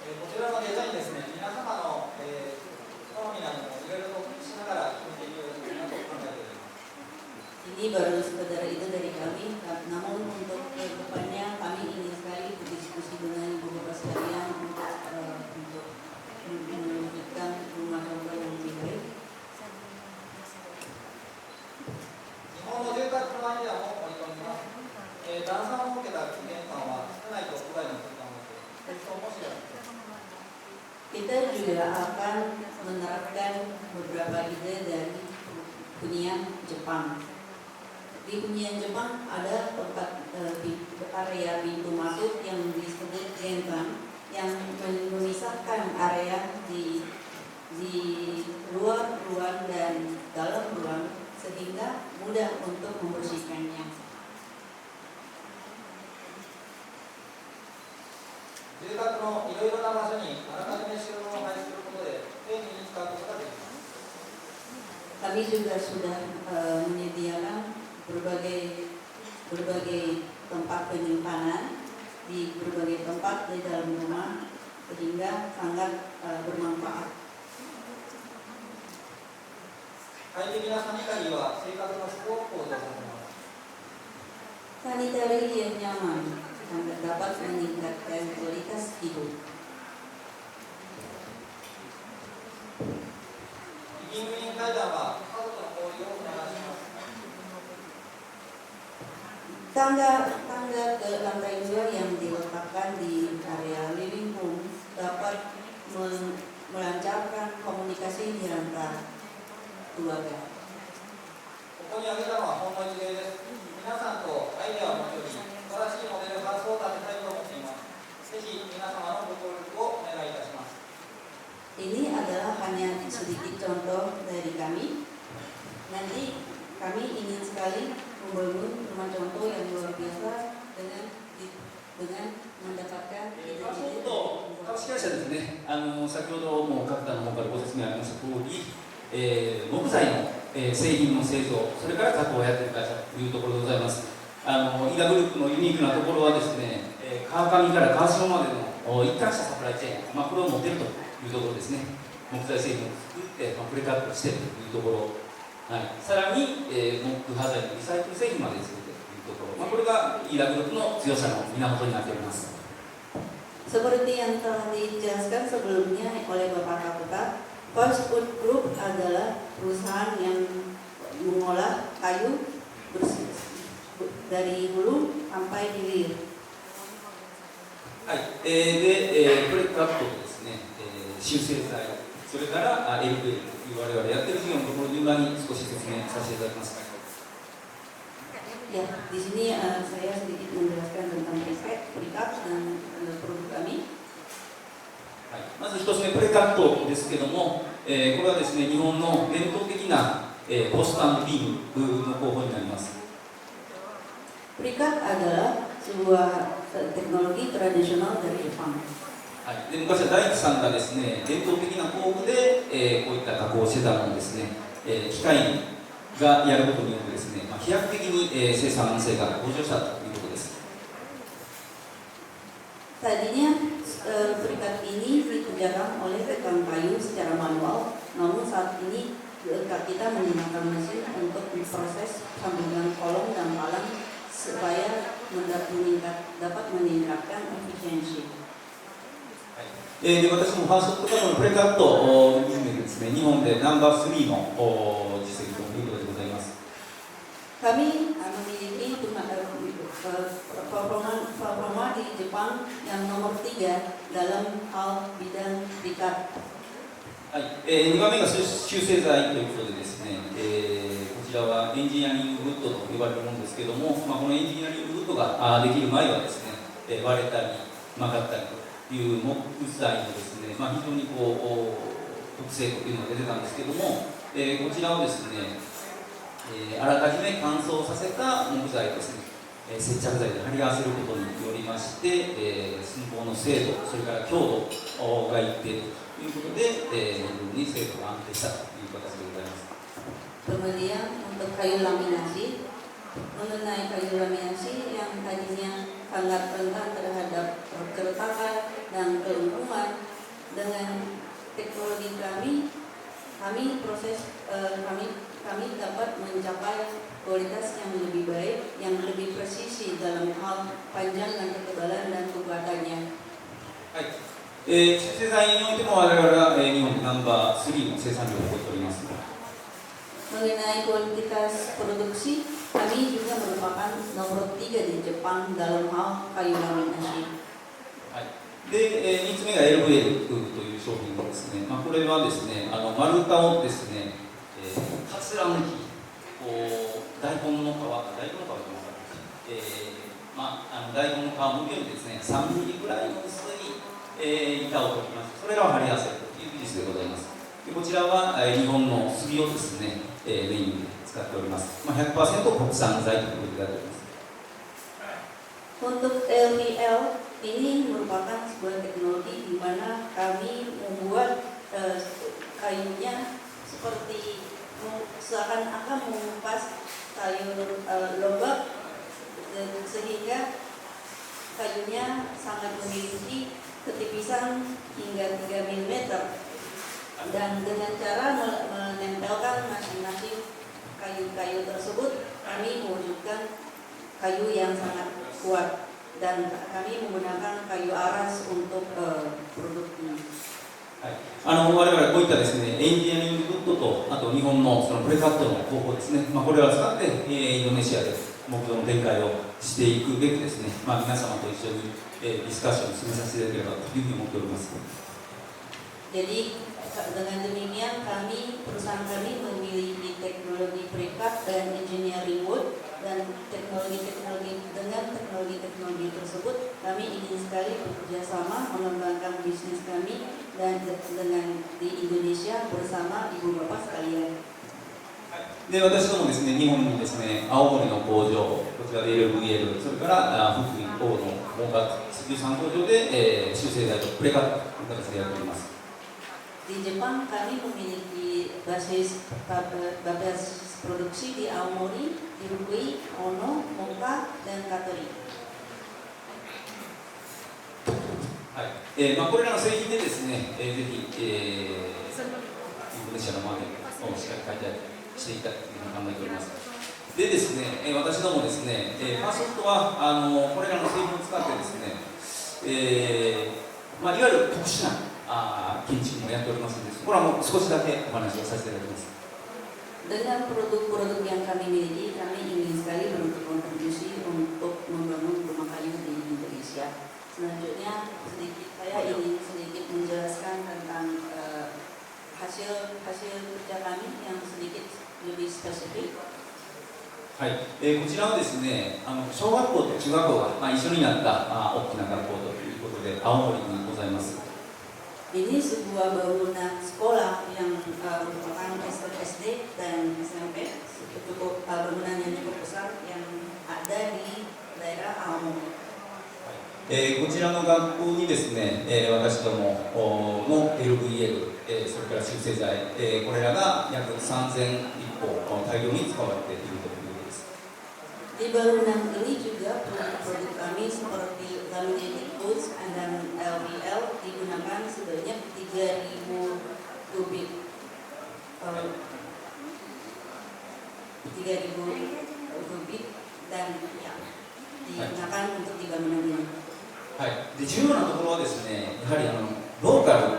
こちらのデザインですね、皆様の好みなどもいろいろとしながら決めていけるなと考えております。 Ini baru sekedar ide dari kami, namun untuk kedepannya kami ingin sekali berdiskusi dengan ibu bapak sekalian untuk mewujudkan rumah contoh yang lebih baik. 日本の住宅のアイデアも盛り込みます。段差を設けた玄関は室内と屋外の空間を設計も知られています。 Kita juga akan menerapkan beberapa ide dari hunian Jepang. Di hunian Jepang ada tempat area pintu masuk yang disebut genkan yang memisahkan area di luar ruang dan dalam ruang sehingga mudah untuk membersihkannya. 住宅のいろいろな場所にあらかじめ収納を配置することで丁寧に使うことができます。 Kami juga sudah menyediakan berbagai tempat penyimpanan di berbagai tempat di dalam rumah sehingga sangat bermanfaat. 快適なサニタリーは生活の質を向上させます。 Sanitari yang nyaman sangat dapat meningkatkan kualitas hidup. リビングイン階段は家族の交流を促します。 Tangga ke lantai 2 yang diletakkan di area living room dapat melancarkan komunikasi di antara keluarga. ここに挙げたのはほんの一例です。皆さんとアイデアを持ち寄り、素晴らしいモデルハウスを建てたいと思っています。ぜひ皆様のご協力をお願いいたします。 Ini adalah hanya sedikit contoh dari kami. Nanti kami ingin sekali membangun rumah contoh yang luar biasa dengan mendapatkan ide-ide. 株式会社ですね、先ほども角田の方からご説明ありました通り、木材の、製品の製造、それから加工をやっている会社というところでございます。飯田グループのユニークなところはですね、川上から川下までの一貫したサプライチェーン、これを持っているというところですね。木材製品を作って、プレカットしているというところ、さらに、木端材のリサイクル製品まで作っているというところ、これが飯田グループの強さの源になっております。 Seperti yang telah dijelaskan sebelumnya oleh Bapak Kapita, First Wood Group adalah perusahaan yang mengolah kayu dari hulu sampai hilir. はい、で、プレカットですね、修正材、それから LV という我々やってる事業のところ順番に少し説明させていただきます。 Ya, di sini saya sedikit menjelaskan tentang precast dan produk kami. まず一つ目、プレカットですけども、これはですね、日本の伝統的な、ポスト&ビームの工法になります。 Precast adalah sebuah teknologi tradisional dari Jepang. で昔は大工さんがですね、伝統的な工具で、こういった加工をしてたものですね、機械がやることによってですね、飛躍的に、生産性が向上したということです。 Tadinya precast ini dikerjakan oleh tukang kayu secara manual, namun saat ini kita menggunakan mesin untuk memproses sambungan kolom dan palang supaya dapat meningkatkan efisiensi. で私もファーストカットのプレカットビジネスですね、日本でナンバー3の実績ということでございます。Kami memiliki performa di Jepang yang nomor 3 dalam hal bidang perikat. はい、2番目が修正剤ということでですね、こちらはエンジニアリングウッドと呼ばれるものですけれども、このエンジニアリングウッドができる前はですね、割れたり曲がったりという木材のですね、非常に特性というのが出てたんですけれども、こちらをですね、あらかじめ乾燥させた木材ですね、接着剤で貼り合わせることによりまして、寸法の精度、それから強度が一定ということで、非常に精度が安定したという形でございます。Kemudian untuk kayu laminasi, mengenai kayu laminasi yang tadinya sangat rentan terhadap keretakan dan kelumpuhan, dengan teknologi kami dapat mencapai kualitas yang lebih baik, yang lebih presisi dalam hal panjang dan ketebalan dan kekuatannya. はい、修正剤においても我々は日本ナンバー3の生産量を誇っております。 Mengenai kualitas produksi, kami juga merupakan nomor 3 di Jepang dalam hal kayu laminasi. で、3つ目が LVL という商品ですね。これはですね、丸太をですね、かつらむき、大根の皮と思った大根の皮むくようにですね、3ミリぐらいの薄い、板を取りまして、それらを貼り合わせるという技術でございます。でこちらは、日本の杉をですね、メインで使っております。100% 国産材ということであります。 Untuk LVL ini merupakan sebuah teknologi di mana kami membuat kayunya seperti seakan-akan mengupas kayu lobak sehingga kayunya sangat memiliki ketipisan hingga 3 mm dan dengan cara menempelkan masing-masing kayu-kayu tersebut kami mewujudkan kayu yang sangat kuat dan kami menggunakan kayu aras untuk produk ini. 我々こういったですね、エンジニアリングウッドとあと日本のそのプレカットの方法ですね、これを使って、インドネシアで木造の展開をしていくべくですね、皆様と一緒に、ディスカッションを進めさせていただければというふうに思っております。 Jadi dengan demikian perusahaan kami memiliki teknologi precut dan engineering wood dan dengan teknologi tersebut kami ingin sekali bekerja sama mengembangkan bisnis kami dan dengan di Indonesia bersama ibu bapak sekalian. で私どもですね、日本にですね、青森の工場、こちらで LVL、それから福井、大野、大垣、杉産工場で、修正剤とプレカットという形でやっております。 Di Jepang kami memiliki basis produksi di Aomori, di Fukui, Ono, Moka, dan Katori. これらの製品でですね、ぜひ、インドネシアのマーケットをしっかり開催していただきたいと考えております。でですね、私どもですね、ファーソフトはこれらの製品を使ってですね、いわゆる特殊な建築もやっておりますので、これはもう少しだけお話をさせていただきます。 Dengan produk-produk yang kami miliki, kami ingin sekali berkontribusi untuk membangun rumah kayu di Indonesia. Selanjutnya, saya ingin sedikit menjelaskan tentang hasil kerja kami yang sedikit lebih spesifik. こちらはですね、小学校と中学校が、一緒になった大きな学校ということで、青森にございます。 Ini sebuah bangunan sekolah yang merupakan SD dan SMP, bangunan yang cukup besar yang ada di daerah Aomori. こちらの学校にですね、私どもの LVL、それから修正剤、これらが約3000立方大量に使われているということです。 Di bangunan ini juga produk kami seperti laminated woods dan LVL digunakan sebanyak 3.000 kubik 3.000 kubik dan digunakan untuk di bangunan ini. はい、で重要なところはですね、やはりローカル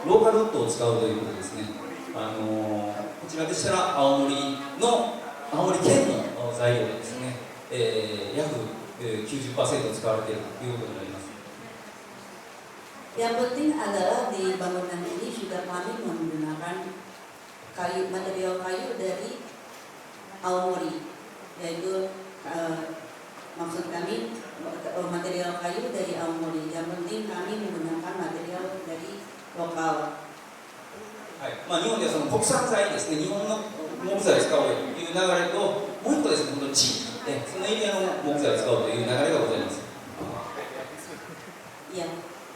ウッドを使うということですね。こちらでしたら青森県の材料でですね、約90% 使われているということになります。Yang penting adalah di bangunan ini juga kami menggunakan material kayu dari Aomori, yaitu maksud kami material kayu dari Aomori. Yang penting kami menggunakan material dari lokal. はい、日本ではその国産材ですね、日本の木材を使おうという流れと、もう一個ですね、この地域でそのエリアの木材を使おうという流れがございます。Ya,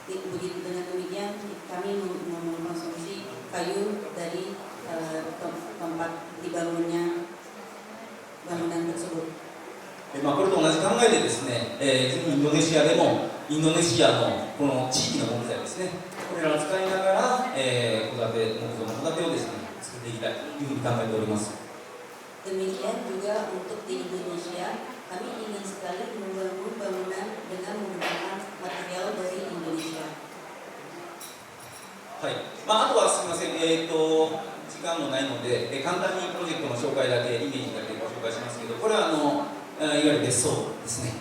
begitu dengan demikian kami mengkonsumsi kayu dari tempat dibangunnya bangunan tersebut. これと同じ考えでですね、ぜひインドネシアでもインドネシアのこの地域の木材ですね、これらを使いながら、木造の戸建てをですね作っていきたいというふうに考えております。 Demikian juga untuk di Indonesia, kami ingin sekali membangun bangunan dengan menggunakan material dari Indonesia. はい、あとはすみません、時間もないので、簡単にプロジェクトの紹介だけ、イメージだけご紹介しますけど、これはいわゆる別荘ですね。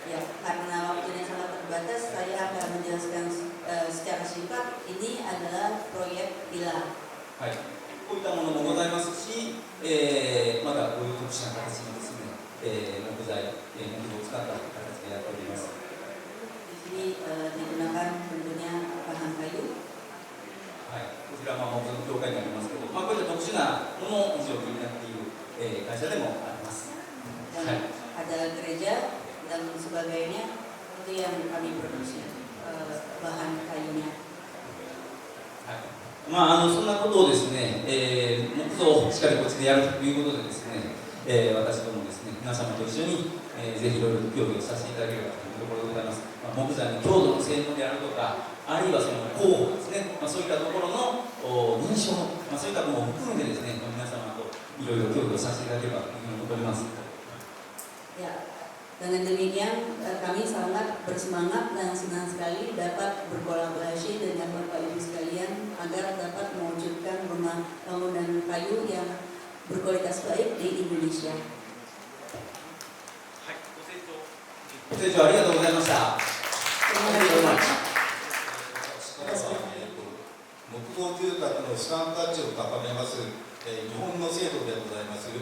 Ya, karena waktunya sangat terbatas, saya akan menjelaskan secara singkat. Ini adalah proyek villa. はい、こういったものもございますし、まだこういう特殊な形のですね、木材、木を使った形でやっております。Di sini digunakan tentunya bahan kayu. はい、こちら木造の協会になりますけど、こういった特殊なものを非常にやっている、会社でもあります。 Dan ada gereja dan sebagainya, itu yang kami produksi bahan kayunya. そんなことをですね、木造をしっかりこっちでやるということでですね、私どもですね、皆様と一緒に、ぜひいろいろと協議をさせていただければというところでございます。木材の強度の性能であるとか、あるいはその候補ですね、そういったところの認証、そういったものを含めてですね、皆様といろいろ協議をさせていただければというふうに思っております。 Ya, dengan demikian kami sangat bersemangat dan senang sekali dapat berkolaborasi dengan Bapak Ibu sekalian agar dapat mewujudkan rumah bangunan kayu yang berkualitas baik di Indonesia. ご清聴ありがとうございました。木造住宅の資産価値を高めます、日本の制度でございます、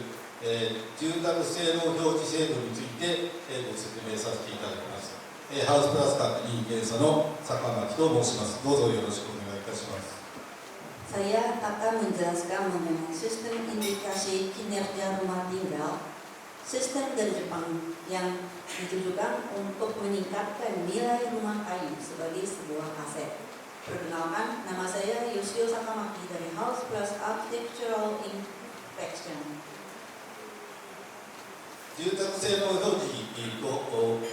住宅性能表示制度について、ご説明させていただきます。ハウスプラス確認検査の坂巻と申します。どうぞよろしくお願いいたします。 Saya akan menjelaskan mengenai sistem indikasi kinerja rumah tinggal, sistem dari Jepang yang ditujukan untuk meningkatkan nilai rumah kayu sebagai sebuah aset. Perkenalkan, nama saya Yoshio Sakamaki dari House Plus Architectural Inspection. 住宅性能表示と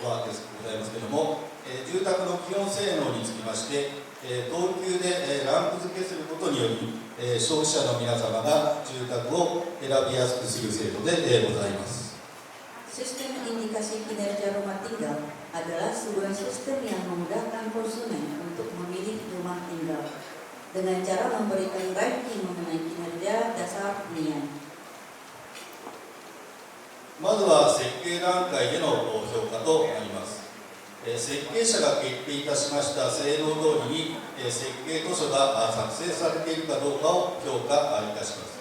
はでございますけれども、住宅の基本性能につきまして、等級でランク付けすることにより、消費者の皆様が住宅を選びやすくする制度でございます。 Sistem indikasi kinerja rumah tinggal adalah sebuah sistem yang memudahkan konsumen untuk memilih rumah tinggal dengan cara memberikan ranking mengenai kinerja dasar hunian. まずは設計段階での評価となります。設計者が決定いたしました性能通りに設計図書が作成されているかどうかを評価いたします。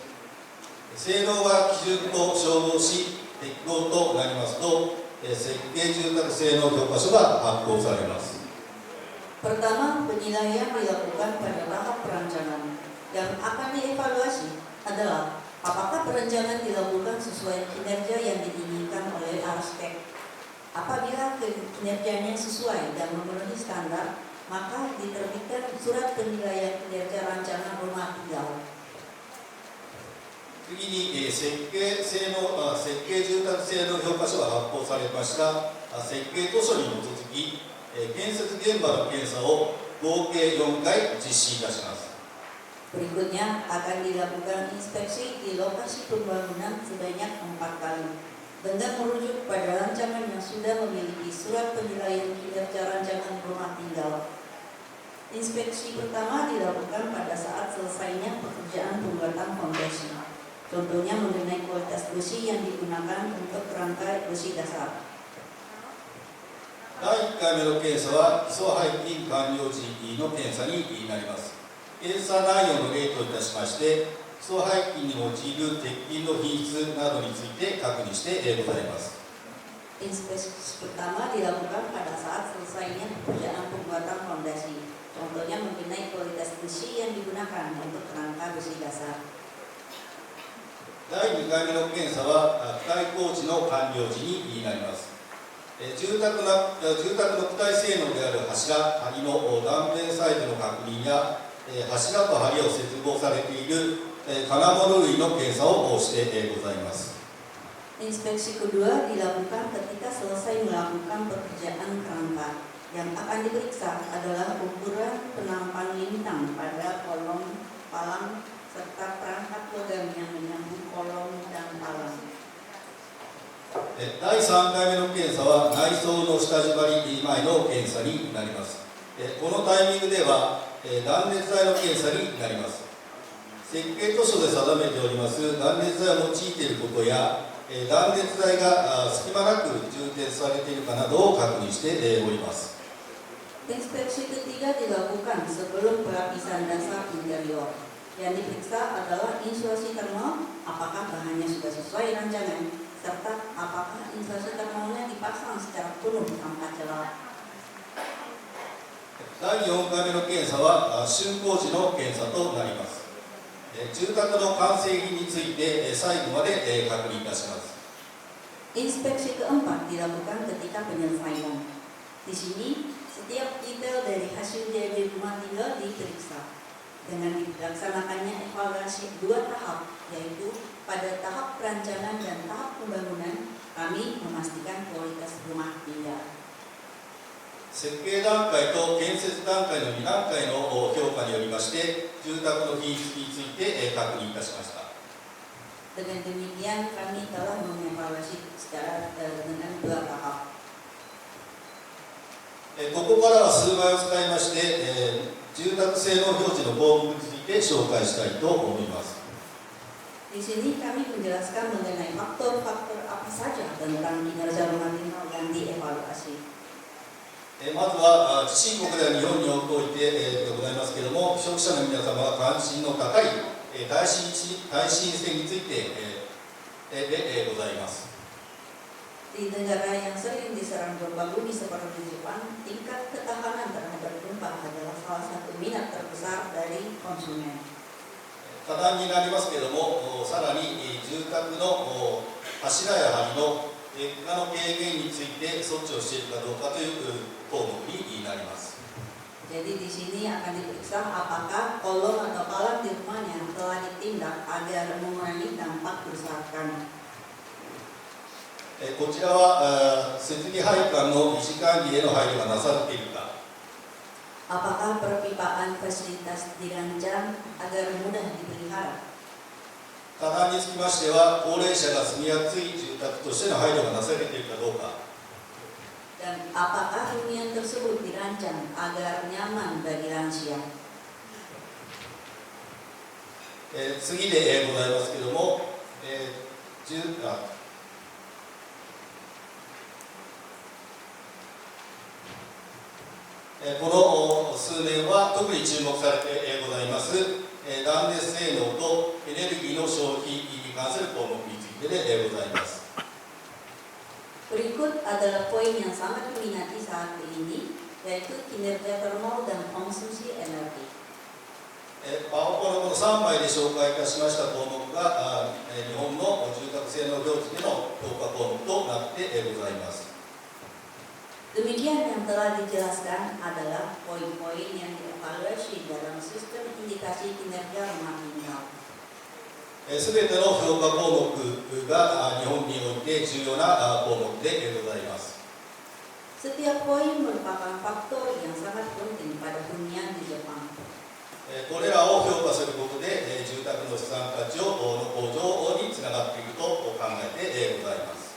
性能が基準と照合し適合となりますと、設計住宅性能評価書が発行されます。 Pertama, penilaian dilakukan pada tahap perencanaan. Yang akan dievaluasi adalah apakah perencanaan dilakukan sesuai kinerja yang diinginkan oleh arsitek. Apabila kinerjanya sesuai dan memenuhi standar, maka diterbitkan surat penilaian kinerja rancangan rumah tinggal. 次に設計住宅性能評価書が発行されました設計図書に基づき建設現場の検査を合計4回実施いたします。 Berikutnya akan dilakukan inspeksi di lokasi pembangunan sebanyak 4 kali. Dengan merujuk pada rancangan yang sudah memiliki surat penilaian kinerja rancangan rumah tinggal. Inspeksi pertama dilakukan pada saat selesainya pekerjaan pembuatan fondasi. Contohnya mengenai kualitas besi yang digunakan untuk kerangka besi dasar. 第1回目の検査は基礎背筋完了時の検査になります。検査内容の例といたしまして、基礎背筋に用いる鉄筋の品質などについて確認してございます。Inspeksi pertama dilakukan pada saat selesainya pekerjaan pembuatan fondasi. Contohnya mengenai kualitas besi yang digunakan untuk kerangka besi dasar. 第2回目の検査は躯体工事の完了時になります。住宅の躯体性能である柱、梁の断面サイズの確認や柱と梁を接合されている金物類の検査をしてございます。Inspeksi kedua dilakukan ketika selesai melakukan pekerjaan kerangka. Yang akan diperiksa adalah ukuran penampan lintang pada kolom palang serta perangkat logam yang menyambung kolom dan palang. 第3回目の検査は内装の下地張り前の検査になります。このタイミングでは断熱材の検査になります。設計図書で定めております断熱材を用いていることや断熱材が隙間なく充填されているかなどを確認しております。 Inspeksi ketiga dilakukan sebelum pelapisan dasar interior. Yang diperiksa adalah insulasi termal, apakah bahannya sudah sesuai rancangan, serta apakah insulasi termalnya dipasang secara penuh tanpa celah. 第4回目の検査は竣工時の検査となります。住宅の完成品について最後まで確認いたします。 Inspeksi keempat dilakukan ketika penyelesaian. Di sini, setiap detail dari hasil jadi rumah tinggal diperiksa. Dengan dilaksanakannya evaluasi 2 tahap, yaitu pada tahap perancangan dan tahap pembangunan, kami memastikan kualitas rumah tinggal. 設計段階と建設段階の2段階の評価によりまして、住宅の品質について確認いたしました。 Dengan demikian, kami telah mengevaluasi secara dengan 2 tahap. ここからは数枚を使いまして、住宅性能表示の項目について紹介したいと思います。 Di sini kami menjelaskan mengenai faktor-faktor apa saja tentang kinerja rumah tinggal yang dievaluasi. まずは地震国では日本においてでございますけれども、消費者の皆様が関心の高い耐震性についてでございます。 Di negara yang sering diserang gempa bumi seperti Jepang, tingkat ketahanan terhadap gempa adalah salah satu minat terbesar dari konsumen. 多段になりますけれども、さらに住宅の柱や梁の劣化の軽減について措置をしているかどうかという項目になります。 Jadi di sini akan diperiksa apakah kolom atau palang di rumahnya telah ditindak agar mengurangi dampak kerusakan. こちらは設備配管の維持管理への配慮がなされているか。 Apakah perpipaan fasilitas dirancang agar mudah dipelihara? 多段につきましては、高齢者が住みやすい住宅としての配慮がなされているかどうか。 Dan apakah hunian tersebut dirancang agar nyaman bagi lansia? 次でございますけれども、この数年は特に注目されてございます断熱性能とエネルギーの消費に関する項目についてでございます。 Berikut adalah poin yang sangat diminati saat ini, yaitu kinerja termal dan konsumsi energi. パワポのこの3枚で紹介いたしました項目が日本の住宅性能表示での評価項目となってございます。 Demikian yang telah dijelaskan adalah poin-poin yang dievaluasi dalam sistem indikasi kinerja rumah tinggal. すべての評価項目が日本において重要な項目でございます。 Setiap poin merupakan faktor yang sangat penting pada hunian di Jepang. これらを評価することで住宅の資産価値の向上につながっていると考えてございます。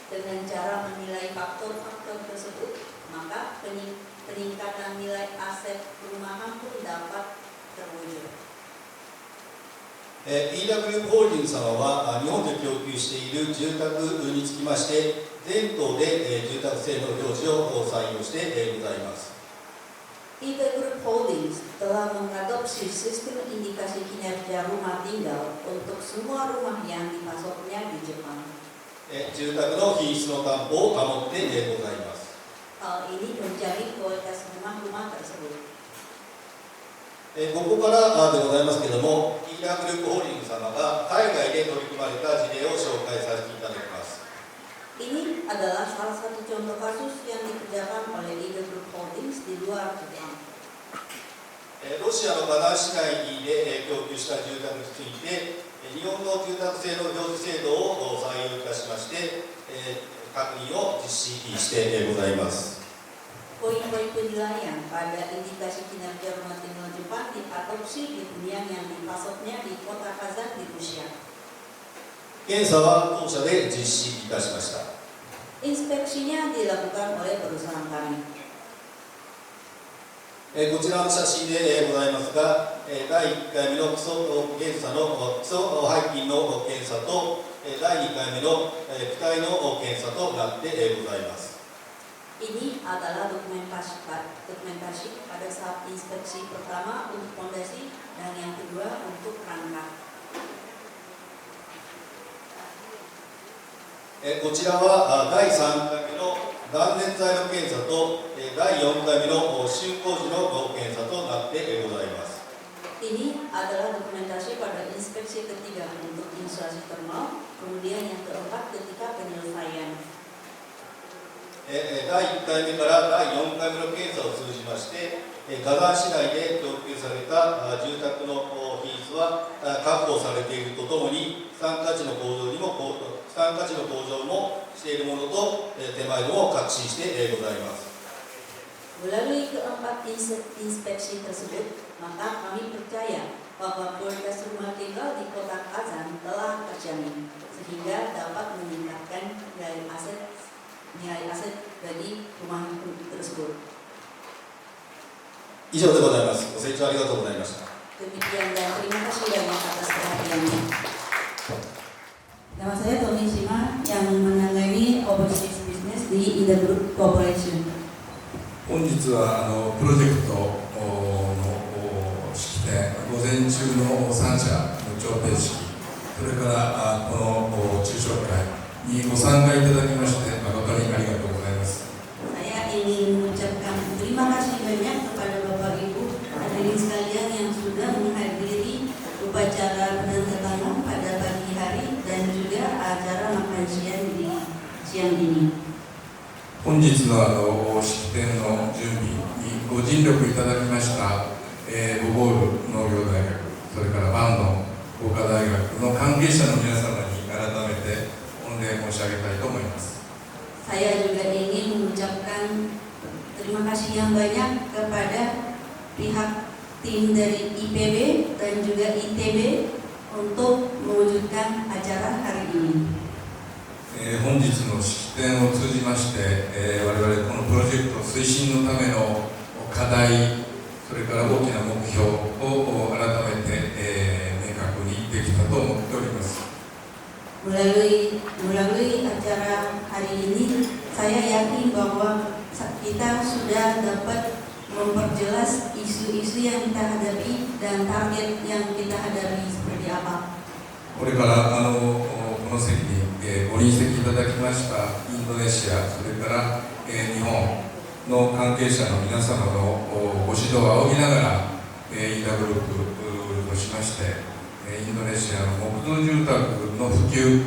Dengan cara menilai faktor-faktor tersebut, maka peningkatan nilai aset perumahan pun dapat terwujud.飯田グループホールディングス様は日本で供給している住宅につきまして全島で住宅性能表示を採用してございます。IDA Group Holdings telah mengadopsi sistem indikasi kinerja rumah tinggal untuk semua rumah yang dipasoknya di Jepang. 住宅の品質の担保を保ってございます。Hal ini menjamin kualitas rumah-rumah tersebut. ここからでございますけれども、飯田グループホールディングス様が海外で取り組まれた事例を紹介させていただきます。Ini adalah salah satu contoh kasus yang dikerjakan oleh IDA Group Holdings di luar Jepang. ロシアの河南市内で供給した住宅について、日本の住宅性能表示制度を採用いたしまして、確認を実施してございます。Poin-poin penilaian pada indikasi kinerja rumah tinggal Jepang diadopsi di hunian yang dipasoknya di kota Kazan di Rusia. 検査は当社で実施いたしました。 Inspeksinya dilakukan oleh perusahaan kami. こちらの写真でございますが、第1回目の基礎検査の基礎背筋の検査と第2回目の躯体の検査となってございます。 Ini adalah dokumentasi pada saat inspeksi pertama untuk fondasi dan yang kedua untuk rangka. こちらは第3回目の断熱材の検査と第4回目の竣工時の検査となってございます。 Ini adalah dokumentasi pada inspeksi ketiga untuk insulasi thermal, kemudian yang keempat ketika penyelesaian. 第1回目から第4回目の検査を通じまして、河南市内で供給された住宅の品質は確保されているとともに、資産価値の向上もしているものと手前のも確信してございます。 Melalui keempat inspeksi tersebut, maka kami percaya bahwa kualitas rumah tinggal di kota Kazan telah terjamin, sehingga dapat meningkatkan nilai aset bagi rumah tersebut. 以上でございます。ご清聴ありがとうございました。 Demikian dan terima kasih banyak atas perhatiannya. Nama saya Tommy Shima yang menangani overseas business di IDA Group Corporation. 本日はプロジェクトの式典、午前中の3社の調停式、それからこの昼食会にご参加いただきまして誠にありがとうございます。 Saya ingin mengucapkan terima kasih banyak kepada Bapak Ibu hadirin sekalian yang sudah menghadiri upacara penandatanganan pada pagi hari dan juga acara makan siang di siang ini. 本日の式典の準備にご尽力いただきました、ボゴール農業大学、それからバンドン工科大学の関係者の皆様に改めて御礼申し上げたいと思います。 Saya juga ingin mengucapkan terima kasih yang banyak kepada pihak tim dari IPB dan juga ITB untuk mewujudkan acara hari ini. 本日の式典を通じまして、我々このプロジェクト推進のための課題、それから大きな目標を改めて、明確にできたと思っております。 Melalui acara hari ini, saya yakin bahwa kita sudah dapat memperjelas isu-isu yang kita hadapi dan target yang kita hadapi seperti apa. これからこの席に、ご臨席いただきましたインドネシア、それから、日本の関係者の皆様のご指導を仰ぎながら、飯田グループとしまして、インドネシアの木造住宅の普及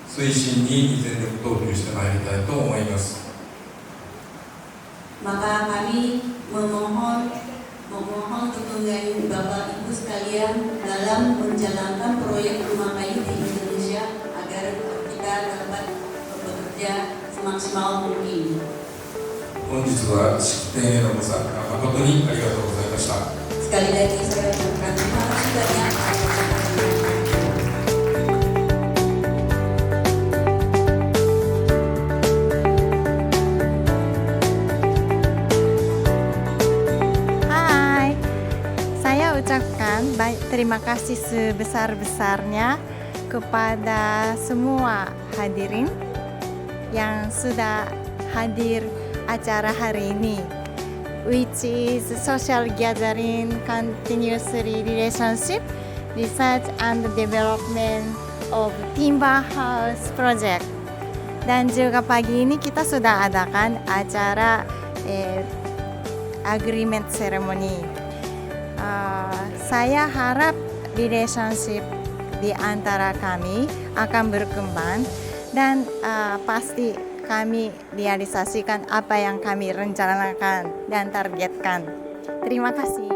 推進に全力投球してまいりたいと思います。 Maka kami memohon dukungan Bapak Ibu sekalian dalam menjalankan proyek rumah kayu di Indonesia agar kita dapat bekerja semaksimal mungkin. 本日は式典へのご参加誠にありがとうございました。 Sekali lagi saya ucapkan terima kasih banyak atas perhatiannya. menyampaikan terima kasih sebesar-besarnya kepada semua hadirin yang sudah hadir acara hari ini, which is social gathering continuously relationship, research and development of timber house project. Dan juga pagi ini kita sudah adakan acara agreement ceremony. Saya harap relationship di antara kami akan berkembang dan pasti kami realisasikan apa yang kami rencanakan dan targetkan. Terima kasih.